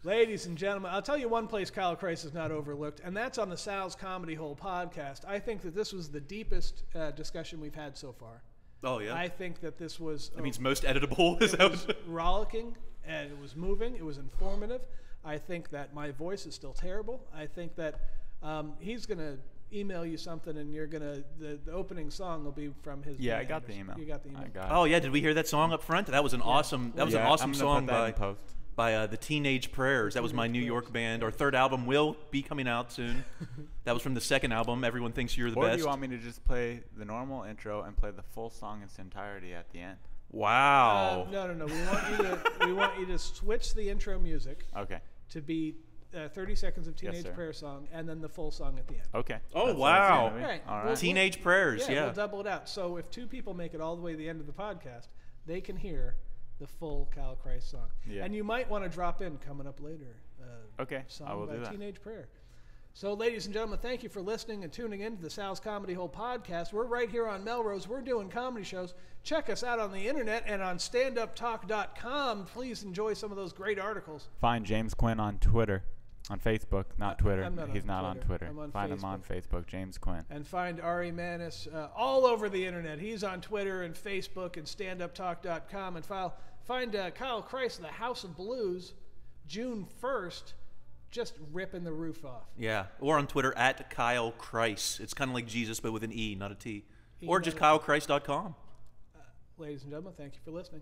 Ladies and gentlemen, I'll tell you one place Kyle Chrise is not overlooked, and that's on the Sal's Comedy Hole podcast. I think that this was the deepest discussion we've had so far.
Oh, yeah?
I think that this was...
That means most editable.
It was rollicking, and it was moving. It was informative. I think that my voice is still terrible. I think that he's going to email you something, and you're going to... The opening song will be from his band.
I got the email.
You got the email.
I got it.
Oh, yeah. Did we hear that song up front? That was an awesome... That was an awesome song by the Teenage Prayers. That was my New York band. Our third album will be coming out soon. That was from the second album, Everyone Thinks You're the Best.
Or do you want me to just play the normal intro and play the full song in its entirety at the end?
Wow.
No. We want you to switch the intro music.
Okay.
To be 30 seconds of Teenage Prayer song and then the full song at the end.
Okay.
Oh, wow.
Right.
All right.
Teenage Prayers,
We'll double it out. So if two people make it all the way to the end of the podcast, they can hear the full Kyle Chrise song.
Yeah.
And you might want to drop in coming up later.
Okay,
song
I will
by
do that.
Teenage Prayer. So, ladies and gentlemen, thank you for listening and tuning in to the Sal's Comedy Hole podcast. We're right here on Melrose. We're doing comedy shows. Check us out on the internet and on StandUpTalk.com. Please enjoy some of those great articles.
Find James Quinn on Twitter. On Facebook, not Twitter. He's not on Twitter. Find him on Facebook, James Quinn.
And find Ari Mannis all over the internet. He's on Twitter and Facebook and StandUpTalk.com. And find Kyle Chrise, the House of Blues, June 1st, just ripping the roof off.
Yeah, or on Twitter at Kyle Chrise. It's kind of like Jesus, but with an E, not a T.
E,
or just KyleChrise.com.
Ladies and gentlemen, thank you for listening.